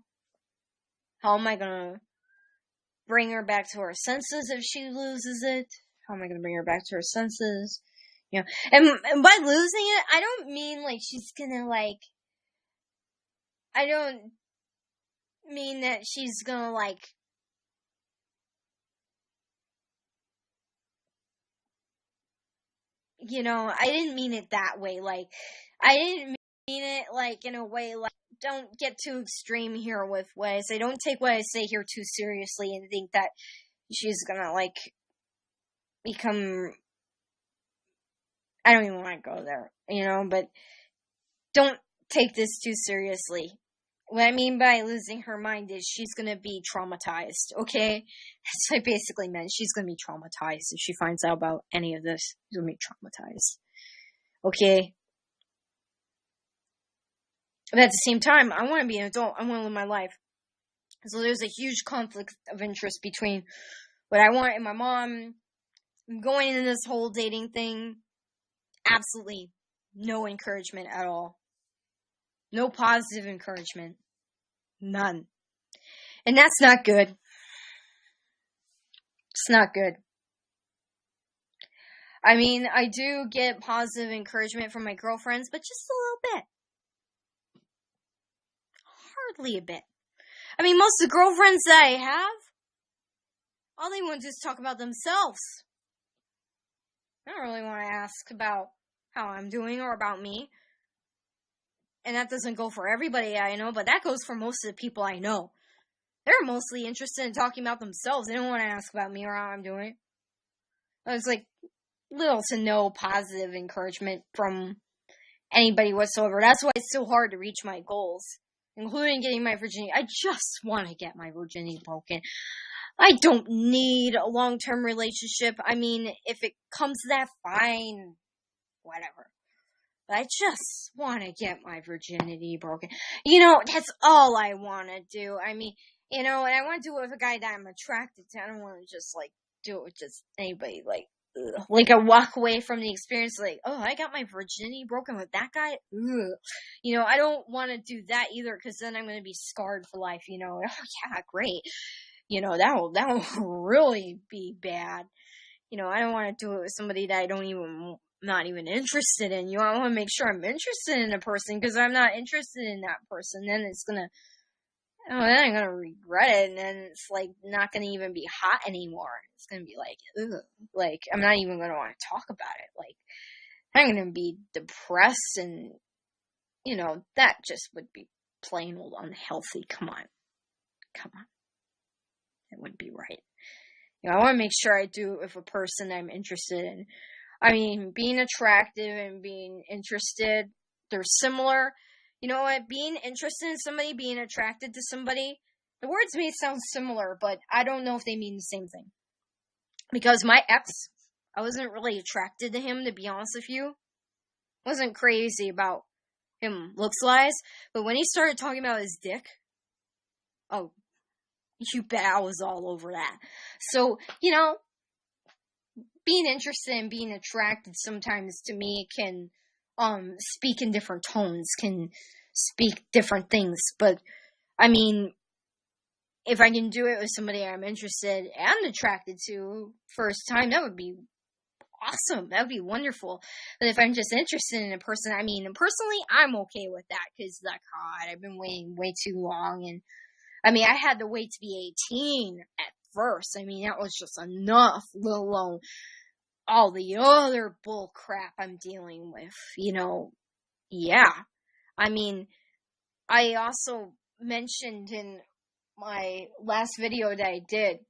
How am I gonna bring her back to her senses if she loses it? How am I gonna bring her back to her senses? And by losing it, I don't mean she's gonna I don't mean that she's gonna I didn't mean it that way. I didn't mean it in a way don't get too extreme here with what I say. Don't take what I say here too seriously and think that she's gonna become, I don't even want to go there, but don't take this too seriously. What I mean by losing her mind is she's gonna be traumatized, okay? That's what I basically meant. She's gonna be traumatized if she finds out about any of this. She's gonna be traumatized. Okay? But at the same time, I want to be an adult. I want to live my life. So there's a huge conflict of interest between what I want and my mom. Going into this whole dating thing, absolutely no encouragement at all. No positive encouragement. None. And that's not good. It's not good. I mean, I do get positive encouragement from my girlfriends, but just a little bit. Hardly a bit. I mean, most of the girlfriends that I have, all they want to do is talk about themselves. I don't really want to ask about how I'm doing or about me. And that doesn't go for everybody I know, but that goes for most of the people I know. They're mostly interested in talking about themselves. They don't want to ask about me or how I'm doing. It's like little to no positive encouragement from anybody whatsoever. That's why it's so hard to reach my goals, including getting my virginity. I just want to get my virginity broken. I don't need a long-term relationship. I mean, if it comes to that, fine. Whatever. But I just want to get my virginity broken. That's all I want to do. I mean, and I want to do it with a guy that I'm attracted to. I don't want to just, do it with just anybody, ugh. Like, I walk away from the experience oh, I got my virginity broken with that guy? Ugh. I don't want to do that either, because then I'm going to be scarred for life, Oh, yeah, great. That will really be bad. I don't want to do it with somebody that not even interested in. I want to make sure I'm interested in a person, because I'm not interested in that person, then then I'm gonna regret it, and then it's not gonna even be hot anymore. It's gonna be ugh. I'm not even gonna want to talk about it. I'm gonna be depressed, and that just would be plain old unhealthy. Come on. It wouldn't be right. I want to make sure I do it with a person I'm interested in. I mean, being attractive and being interested, they're similar. You know what? Being interested in somebody, being attracted to somebody, the words may sound similar, but I don't know if they mean the same thing. Because my ex, I wasn't really attracted to him, to be honest with you. I wasn't crazy about him looks-wise, but when he started talking about his dick, oh, you bet I was all over that. So, being interested and being attracted sometimes to me can speak in different tones, can speak different things. But, I mean, if I can do it with somebody I'm interested and attracted to first time, that would be awesome. That would be wonderful. But if I'm just interested in a person, I mean, personally, I'm okay with that, because, God, I've been waiting way too long, and I mean, I had to wait to be 18 at first. I mean, that was just enough, let alone all the other bull crap I'm dealing with, Yeah. I mean, I also mentioned in my last video that I did, it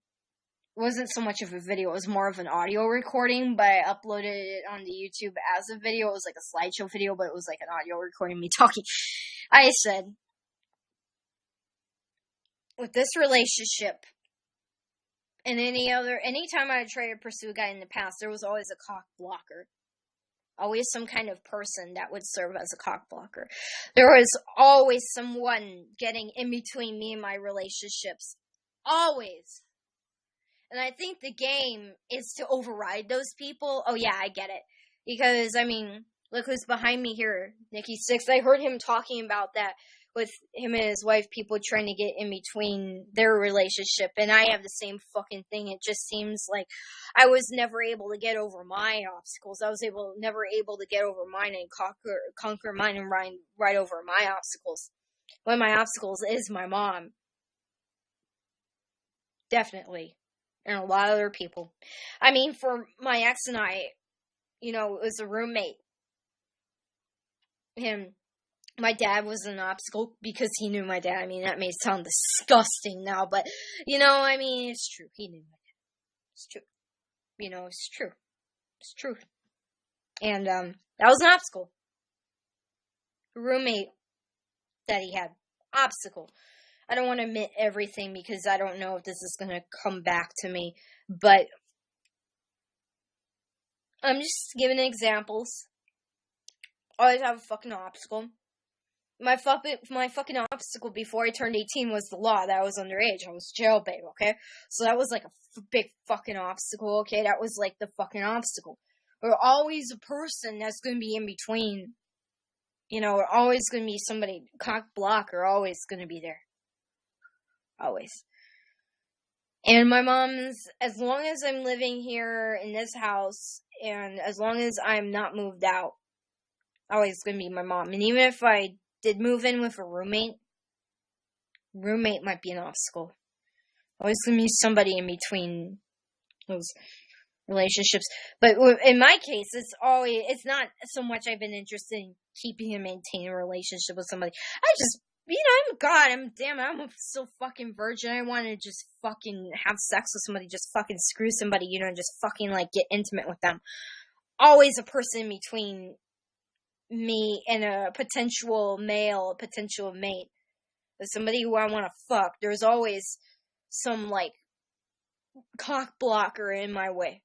wasn't so much of a video, it was more of an audio recording, but I uploaded it onto YouTube as a video. It was like a slideshow video, but it was like an audio recording of me talking. I said, with this relationship, and anytime I tried to pursue a guy in the past, there was always a cock blocker. Always some kind of person that would serve as a cock blocker. There was always someone getting in between me and my relationships. Always. And I think the game is to override those people. Oh yeah, I get it. Because, I mean, look who's behind me here, Nikki Six. I heard him talking about that with him and his wife, people trying to get in between their relationship, and I have the same fucking thing. It just seems like I was never able to get over my obstacles. I was never able to get over mine and conquer mine and ride over my obstacles. One of my obstacles is my mom. Definitely. And a lot of other people. I mean, for my ex and I, it was a roommate. My dad was an obstacle because he knew my dad. I mean, that may sound disgusting now, but, I mean, it's true. He knew my dad. It's true. It's true. It's true. And, that was an obstacle. A roommate that he had. Obstacle. I don't want to admit everything because I don't know if this is going to come back to me, but I'm just giving examples. Always have a fucking obstacle. My fucking obstacle before I turned 18 was the law that I was underage. I was jailbait, okay? So that was like a big fucking obstacle, okay? That was like the fucking obstacle. There's always a person that's gonna be in between. You know, we're always gonna be somebody, cock block, are always gonna be there. Always. And my mom's, as long as I'm living here in this house, and as long as I'm not moved out, always gonna be my mom. And even if I did move in with a roommate might be an obstacle. Always gonna be somebody in between those relationships. But in my case, it's not so much I've been interested in keeping and maintaining a relationship with somebody. I just, I'm still fucking virgin. I want to just fucking have sex with somebody, just fucking screw somebody, and just fucking, like, get intimate with them. Always a person in between me and a potential male, a potential mate. Somebody who I want to fuck. There's always some, like, cock blocker in my way.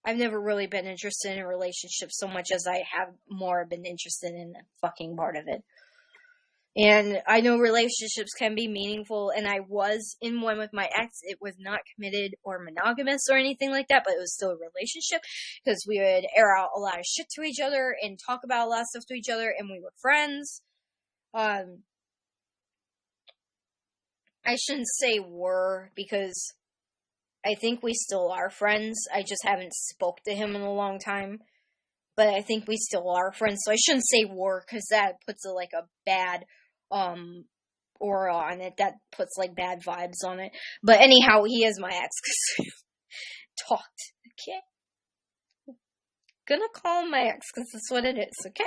I've never really been interested in a relationship so much as I have more been interested in the fucking part of it. And I know relationships can be meaningful, and I was in one with my ex. It was not committed or monogamous or anything like that, but it was still a relationship, because we would air out a lot of shit to each other and talk about a lot of stuff to each other, and we were friends. I shouldn't say were, because I think we still are friends. I just haven't spoke to him in a long time. But I think we still are friends. So I shouldn't say were, because that puts a bad aura on it. That puts like bad vibes on it. But anyhow, he is my ex, because we talked. Okay? Gonna call him my ex, because that's what it is. Okay?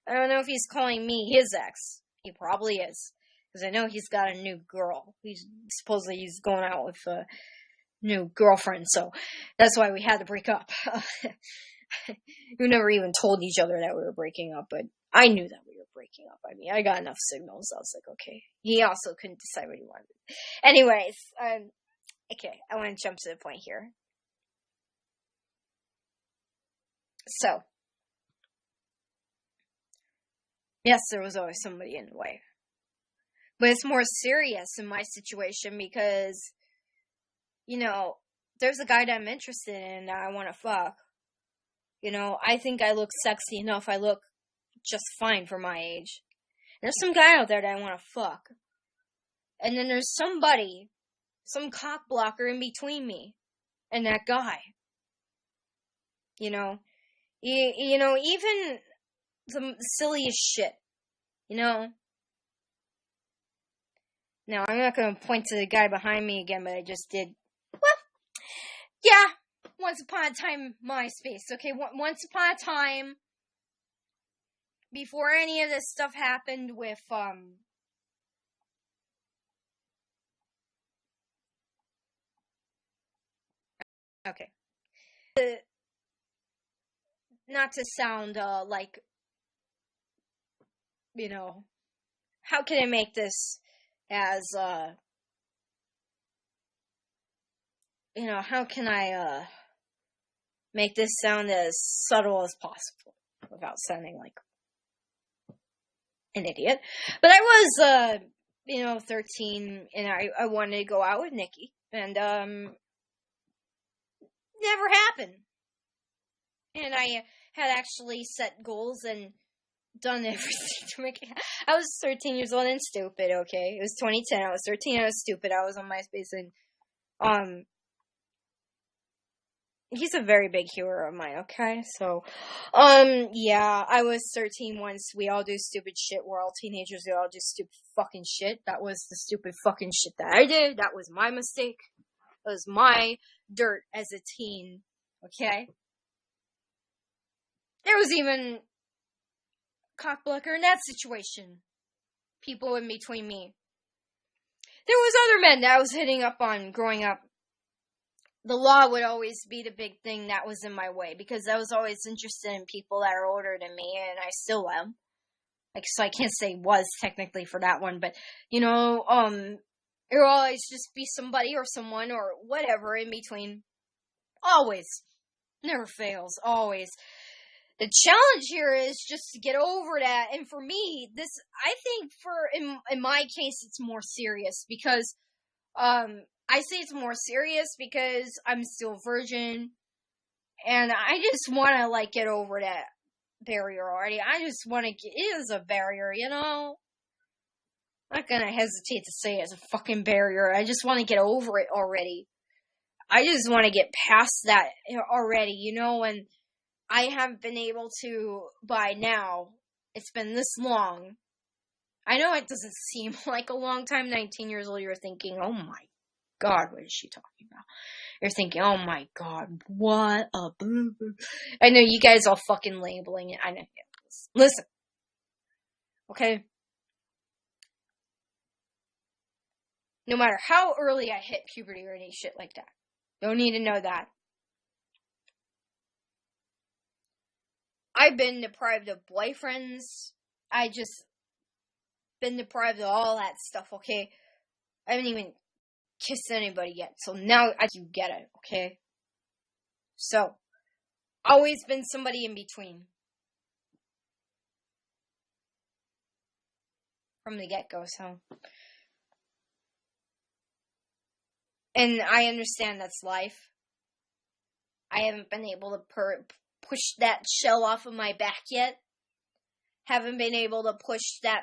I don't know if he's calling me his ex. He probably is. Because I know he's got a new girl. Supposedly he's going out with a new girlfriend, so that's why we had to break up. We never even told each other that we were breaking up, but I knew that we were breaking up. I mean, I got enough signals. I was like, okay. He also couldn't decide what he wanted. Anyways, okay, I want to jump to the point here. So, yes, there was always somebody in the way. But it's more serious in my situation because, there's a guy that I'm interested in that I want to fuck. I think I look sexy enough. I look just fine for my age. There's some guy out there that I want to fuck. And then there's somebody, some cock blocker in between me and that guy. Even the silliest shit. Now, I'm not going to point to the guy behind me again, but I just did. Well, yeah. Once upon a time, MySpace, okay? Once upon a time, before any of this stuff happened with, okay. Not to sound, like, how can I make this as, how can I, make this sound as subtle as possible without sounding like an idiot. But I was, 13, and I wanted to go out with Nikki, and, never happened. And I had actually set goals and done everything to make it happen. I was 13 years old and stupid, okay? It was 2010, I was 13, I was stupid, I was on MySpace, and, he's a very big hero of mine, okay? So, yeah, I was 13 once. We all do stupid shit. We're all teenagers. We all do stupid fucking shit. That was the stupid fucking shit that I did. That was my mistake. That was my dirt as a teen, okay? There was even cockblocker in that situation. People in between me. There was other men that I was hitting up on growing up. The law would always be the big thing that was in my way, because I was always interested in people that are older than me, and I still am. So I can't say was technically for that one, but, it will always just be somebody or someone or whatever in between. Always. Never fails. Always. The challenge here is just to get over that. And for me, I think in my case, it's more serious because, I say it's more serious because I'm still virgin and I just want to get over that barrier already. I just want to it is a barrier, I'm not going to hesitate to say it's a fucking barrier. I just want to get over it already. I just want to get past that already, and I haven't been able to by now. It's been this long. I know it doesn't seem like a long time. 19 years old, you're thinking, oh my God, what is she talking about? You're thinking, oh my God, what a boo. I know you guys all fucking labeling it. I know. Listen. Okay? No matter how early I hit puberty or any shit like that. Don't need to know that. I've been deprived of boyfriends. I just been deprived of all that stuff, okay? I haven't even kissed anybody yet, so now you get it, okay? So, always been somebody in between. From the get-go, so. And I understand that's life. I haven't been able to push that shell off of my back yet. Haven't been able to push that,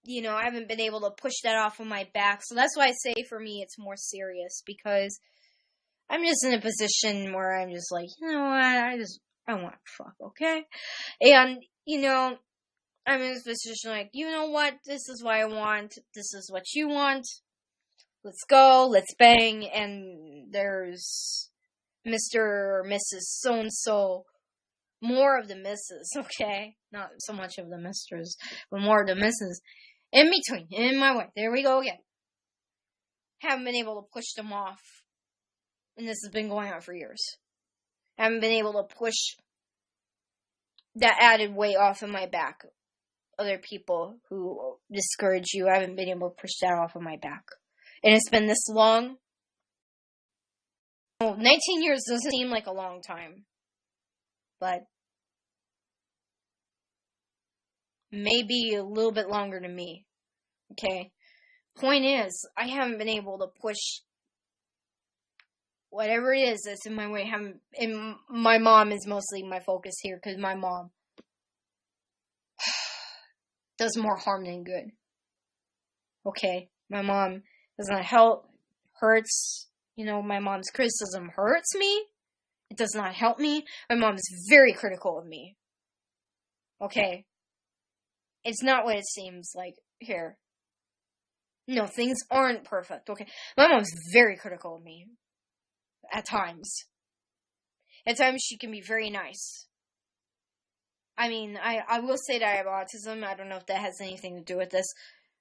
I haven't been able to push that off of my back. So that's why I say for me it's more serious, because I'm just in a position where I'm just like, you know what, I want to fuck, okay? And, I'm in this position like, you know what, this is what I want, this is what you want, let's go, let's bang, and there's Mr. or Mrs. So-and-so, more of the misses, okay? Not so much of the misters, but more of the misses. In between, in my way. There we go again. Haven't been able to push them off. And this has been going on for years. Haven't been able to push that added weight off of my back. Other people who discourage you, I haven't been able to push that off of my back. And it's been this long. 19 years doesn't seem like a long time. But maybe a little bit longer to me. Okay? Point is, I haven't been able to push whatever it is that's in my way. And my mom is mostly my focus here, because my mom does more harm than good. Okay? My mom does not help, hurts. My mom's criticism hurts me. It does not help me. My mom is very critical of me. Okay? It's not what it seems like here. No, things aren't perfect, okay? My mom's very critical of me. At times. At times she can be very nice. I mean, I will say that I have autism. I don't know if that has anything to do with this.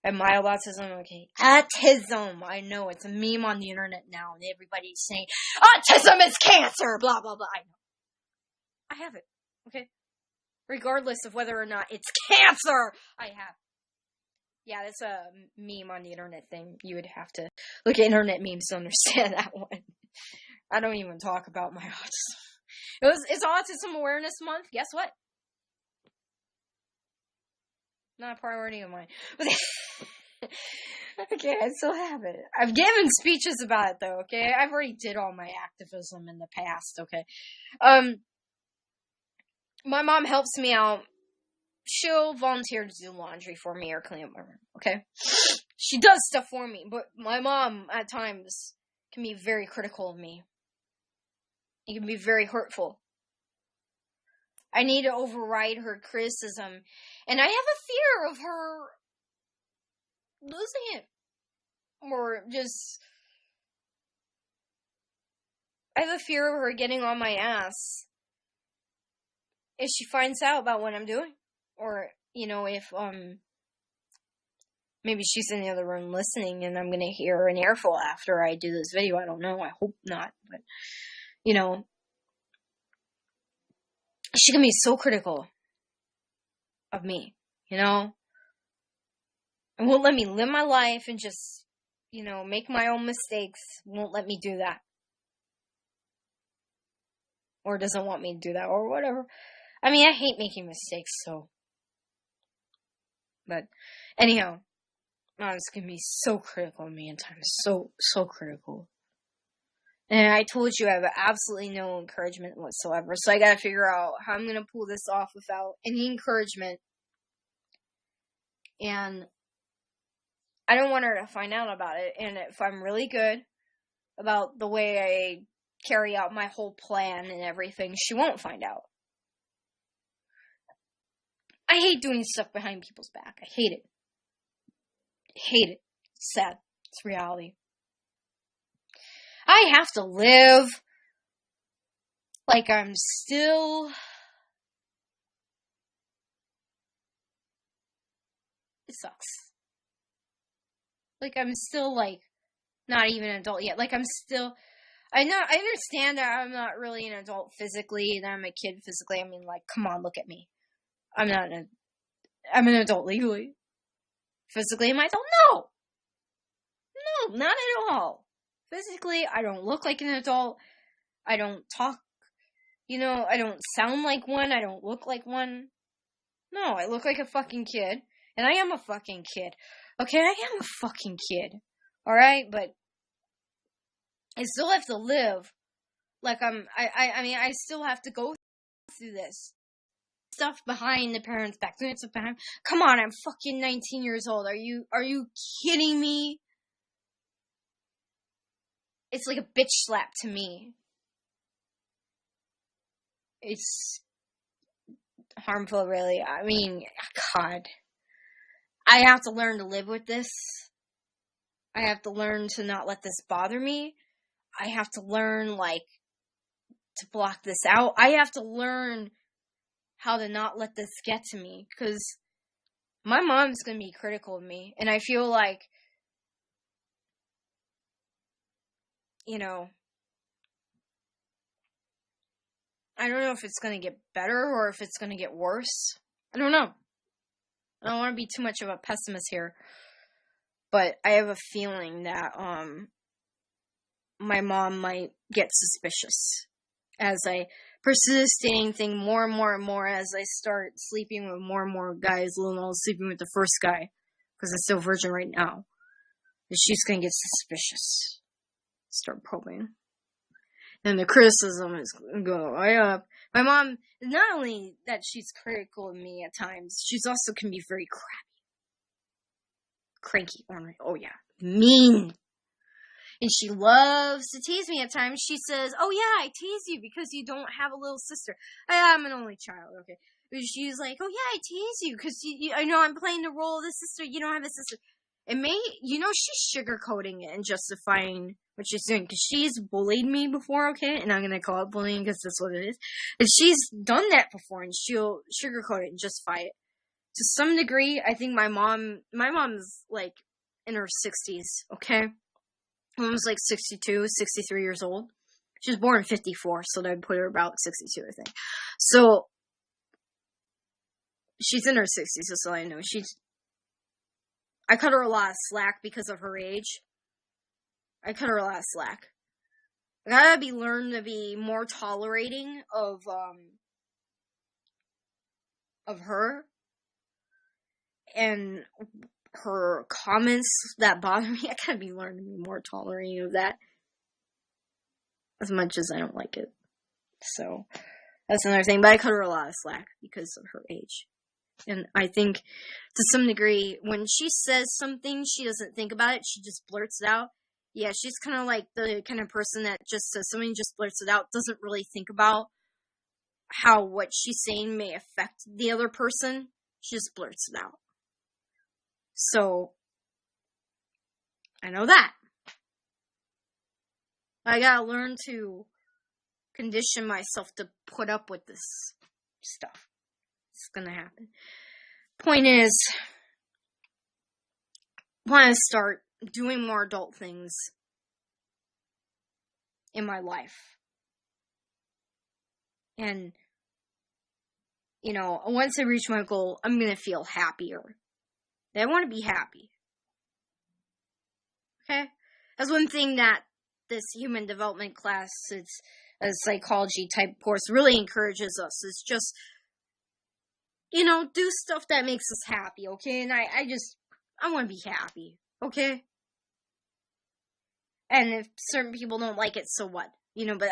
I have mild autism, okay? Autism! I know, it's a meme on the internet now, and everybody's saying, autism is cancer! Blah, blah, blah. I know. I have it, okay? Regardless of whether or not it's cancer, I have. Yeah, that's a meme on the internet thing. You would have to look at internet memes to understand that one. I don't even talk about my autism. It's Autism Awareness Month. Guess what? Not a priority of mine. Okay, I still have it. I've given speeches about it, though, okay? I've already did all my activism in the past, okay? My mom helps me out. She'll volunteer to do laundry for me or clean up my room, okay? She does stuff for me, but my mom, at times, can be very critical of me. It can be very hurtful. I need to override her criticism, and I have a fear of her losing it. Or just, I have a fear of her getting on my ass if she finds out about what I'm doing. Or, if, maybe she's in the other room listening and I'm gonna hear an earful after I do this video. I don't know. I hope not. But, she can be so critical of me, and won't let me live my life and just, make my own mistakes. Won't let me do that. or doesn't want me to do that, or whatever. I mean, I hate making mistakes, so. But, anyhow, Mom's gonna be so critical of me in times. So critical. And I told you I have absolutely no encouragement whatsoever, so I gotta figure out how I'm gonna pull this off without any encouragement. And I don't want her to find out about it, and if I'm really good about the way I carry out my whole plan and everything, she won't find out. I hate doing stuff behind people's back. I hate it. It's sad. It's reality. I have to live like I'm still... It sucks. Like I'm still, like, not even an adult yet. Like I'm still... I understand that I'm not really an adult physically, that I'm a kid physically. I mean, like, come on, look at me. I'm an adult legally. Physically, am I adult? No, not at all. Physically, I don't look like an adult. I don't talk, I don't sound like one. I don't look like one. No, I look like a fucking kid. And I am a fucking kid. Okay, I am a fucking kid. Alright, but I still have to live like I mean, I still have to go through this stuff behind the parents' back. Doing stuff behind. Come on, I'm fucking 19 years old. Are you kidding me? It's like a bitch slap to me. It's harmful, really. I mean, God. I have to learn to live with this. I have to learn to not let this bother me. I have to learn, like, to block this out. I have to learn how to not let this get to me, because my mom's going to be critical of me, and I feel like, I don't know if it's going to get better or if it's going to get worse. I don't know. I don't want to be too much of a pessimist here, but I have a feeling that my mom might get suspicious as I pursue this dating thing more and more and more, as I start sleeping with more and more guys. Lil sleeping with the first guy, because I'm still virgin right now. And she's going to get suspicious. Start probing. And the criticism is going to go way up. My mom, not only that she's critical of me at times, she's also can be very cranky, ornery. Oh yeah, mean. And she loves to tease me at times. She says, "Oh yeah, I tease you because you don't have a little sister." I'm an only child, okay. But she's like, "Oh yeah, I tease you because I know I'm playing the role of the sister. You don't have a sister." She's sugarcoating it and justifying what she's doing, because she's bullied me before, okay? And I'm gonna call it bullying because that's what it is. And she's done that before, and she'll sugarcoat it and justify it. To some degree, I think my mom's, like, in her 60s, okay? My mom's, like, 62, 63 years old. She was born in 54, so that would put her about 62, I think. So, she's in her 60s, so I know. I cut her a lot of slack because of her age. I gotta learn to be more tolerating of her and her comments that bother me. I gotta be learning to be more tolerating of that, as much as I don't like it. So that's another thing. But I cut her a lot of slack because of her age. And I think, to some degree, when she says something, she doesn't think about it. She just blurts it out. Yeah, she's kind of like the kind of person that just says something, just blurts it out, doesn't really think about how what she's saying may affect the other person. She just blurts it out. So, I know that. I gotta learn to condition myself to put up with this stuff. It's gonna happen. Point is, I want to start doing more adult things in my life. And, once I reach my goal, I'm gonna feel happier. And I want to be happy. Okay? That's one thing that this human development class, it's a psychology type course really encourages us. It's just, do stuff that makes us happy, okay? And I want to be happy, okay? And if certain people don't like it, so what? But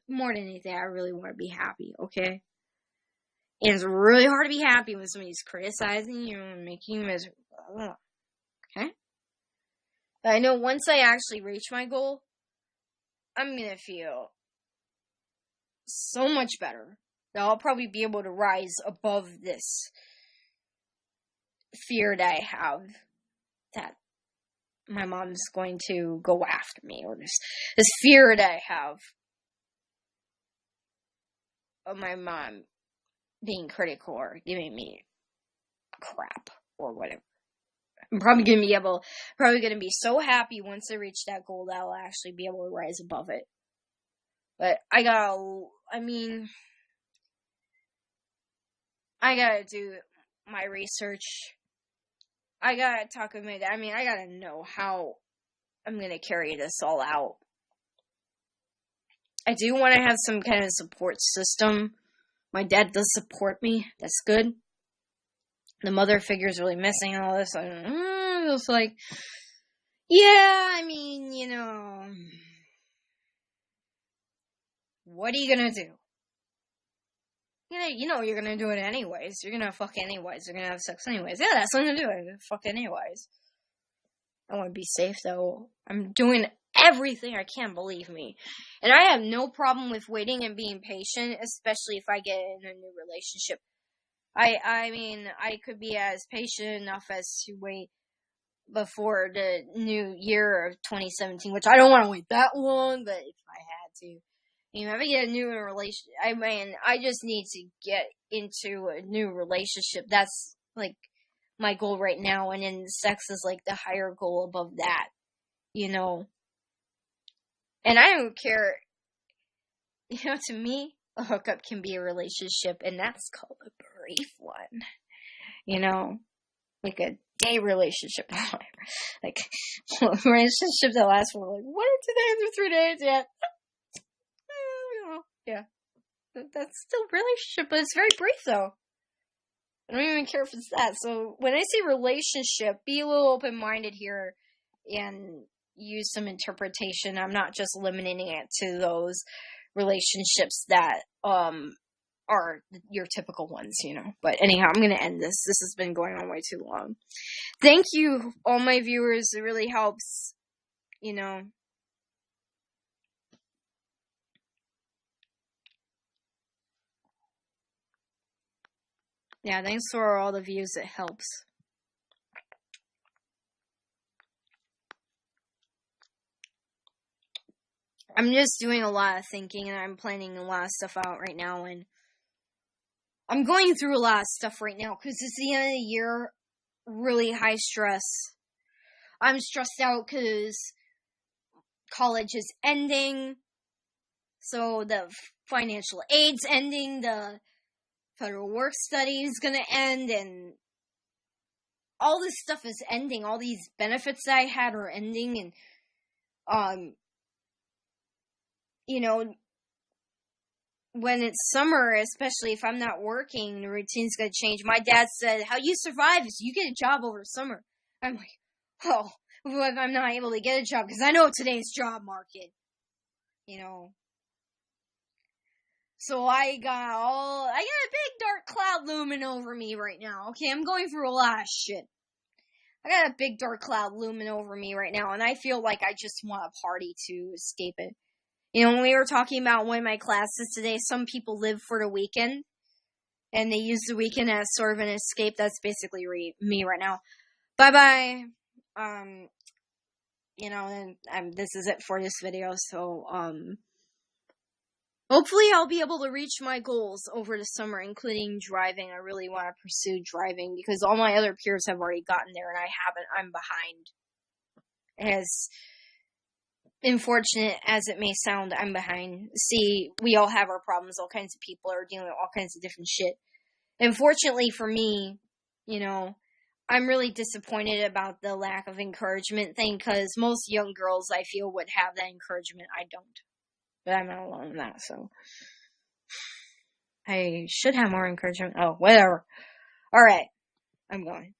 more than anything, I really want to be happy, okay? And it's really hard to be happy when somebody's criticizing you and making you miserable, okay? But I know once I actually reach my goal, I'm going to feel so much better that I'll probably be able to rise above this fear that I have that my mom's going to go after me, or this fear that I have of my mom being critical or giving me crap or whatever. I'm probably going to be so happy once I reach that goal that I'll actually be able to rise above it. But I gotta do my research. I gotta talk with my dad. I gotta know how I'm gonna carry this all out. I do want to have some kind of support system. My dad does support me. That's good. The mother figure is really missing and all this. It's like, yeah, what are you gonna do? You're gonna do it anyways. You're gonna fuck anyways. You're gonna have sex anyways. Yeah, that's what I'm gonna do. I'm gonna fuck anyways. I want to be safe, though. I'm doing everything I can, believe me. And I have no problem with waiting and being patient, especially if I get in a new relationship. I could be as patient enough as to wait before the new year of 2017, which I don't want to wait that long, but if I had to. If I get a new relationship, I just need to get into a new relationship. That's, my goal right now, and then sex is, the higher goal above that, And I don't care, to me, a hookup can be a relationship, and that's called a brief one, like a day relationship, a relationship that lasts for, 1 or 2 days or 3 days, yeah. Yeah, that's still a relationship, but it's very brief, though. I don't even care if it's that. So when I say relationship, be a little open-minded here and use some interpretation. I'm not just limiting it to those relationships that are your typical ones, But anyhow, I'm going to end this. This has been going on way too long. Thank you, all my viewers. It really helps, Yeah, thanks for all the views. It helps. I'm just doing a lot of thinking, and I'm planning a lot of stuff out right now, and I'm going through a lot of stuff right now, because it's the end of the year, really high stress. I'm stressed out because college is ending, so the financial aid's ending, the federal work study is gonna end, and all this stuff is ending. All these benefits that I had are ending, and when it's summer, especially if I'm not working, the routine's gonna change. My dad said, how you survive is you get a job over summer. I'm like, oh, what if I'm not able to get a job? Because I know today's job market, So I got a big dark cloud looming over me right now. Okay, I'm going through a lot of shit. I got a big dark cloud looming over me right now, and I feel like I just want a party to escape it. When we were talking about one of my classes today, some people live for the weekend, and they use the weekend as sort of an escape. That's basically me right now. Bye-bye. This is it for this video, so, hopefully I'll be able to reach my goals over the summer, including driving. I really want to pursue driving, because all my other peers have already gotten there, and I haven't. I'm behind. As unfortunate as it may sound, I'm behind. See, we all have our problems. All kinds of people are dealing with all kinds of different shit. Unfortunately for me, I'm really disappointed about the lack of encouragement thing, because most young girls, I feel, would have that encouragement. I don't. But I'm not alone in that, so. I should have more encouragement. Oh, whatever. Alright. I'm going.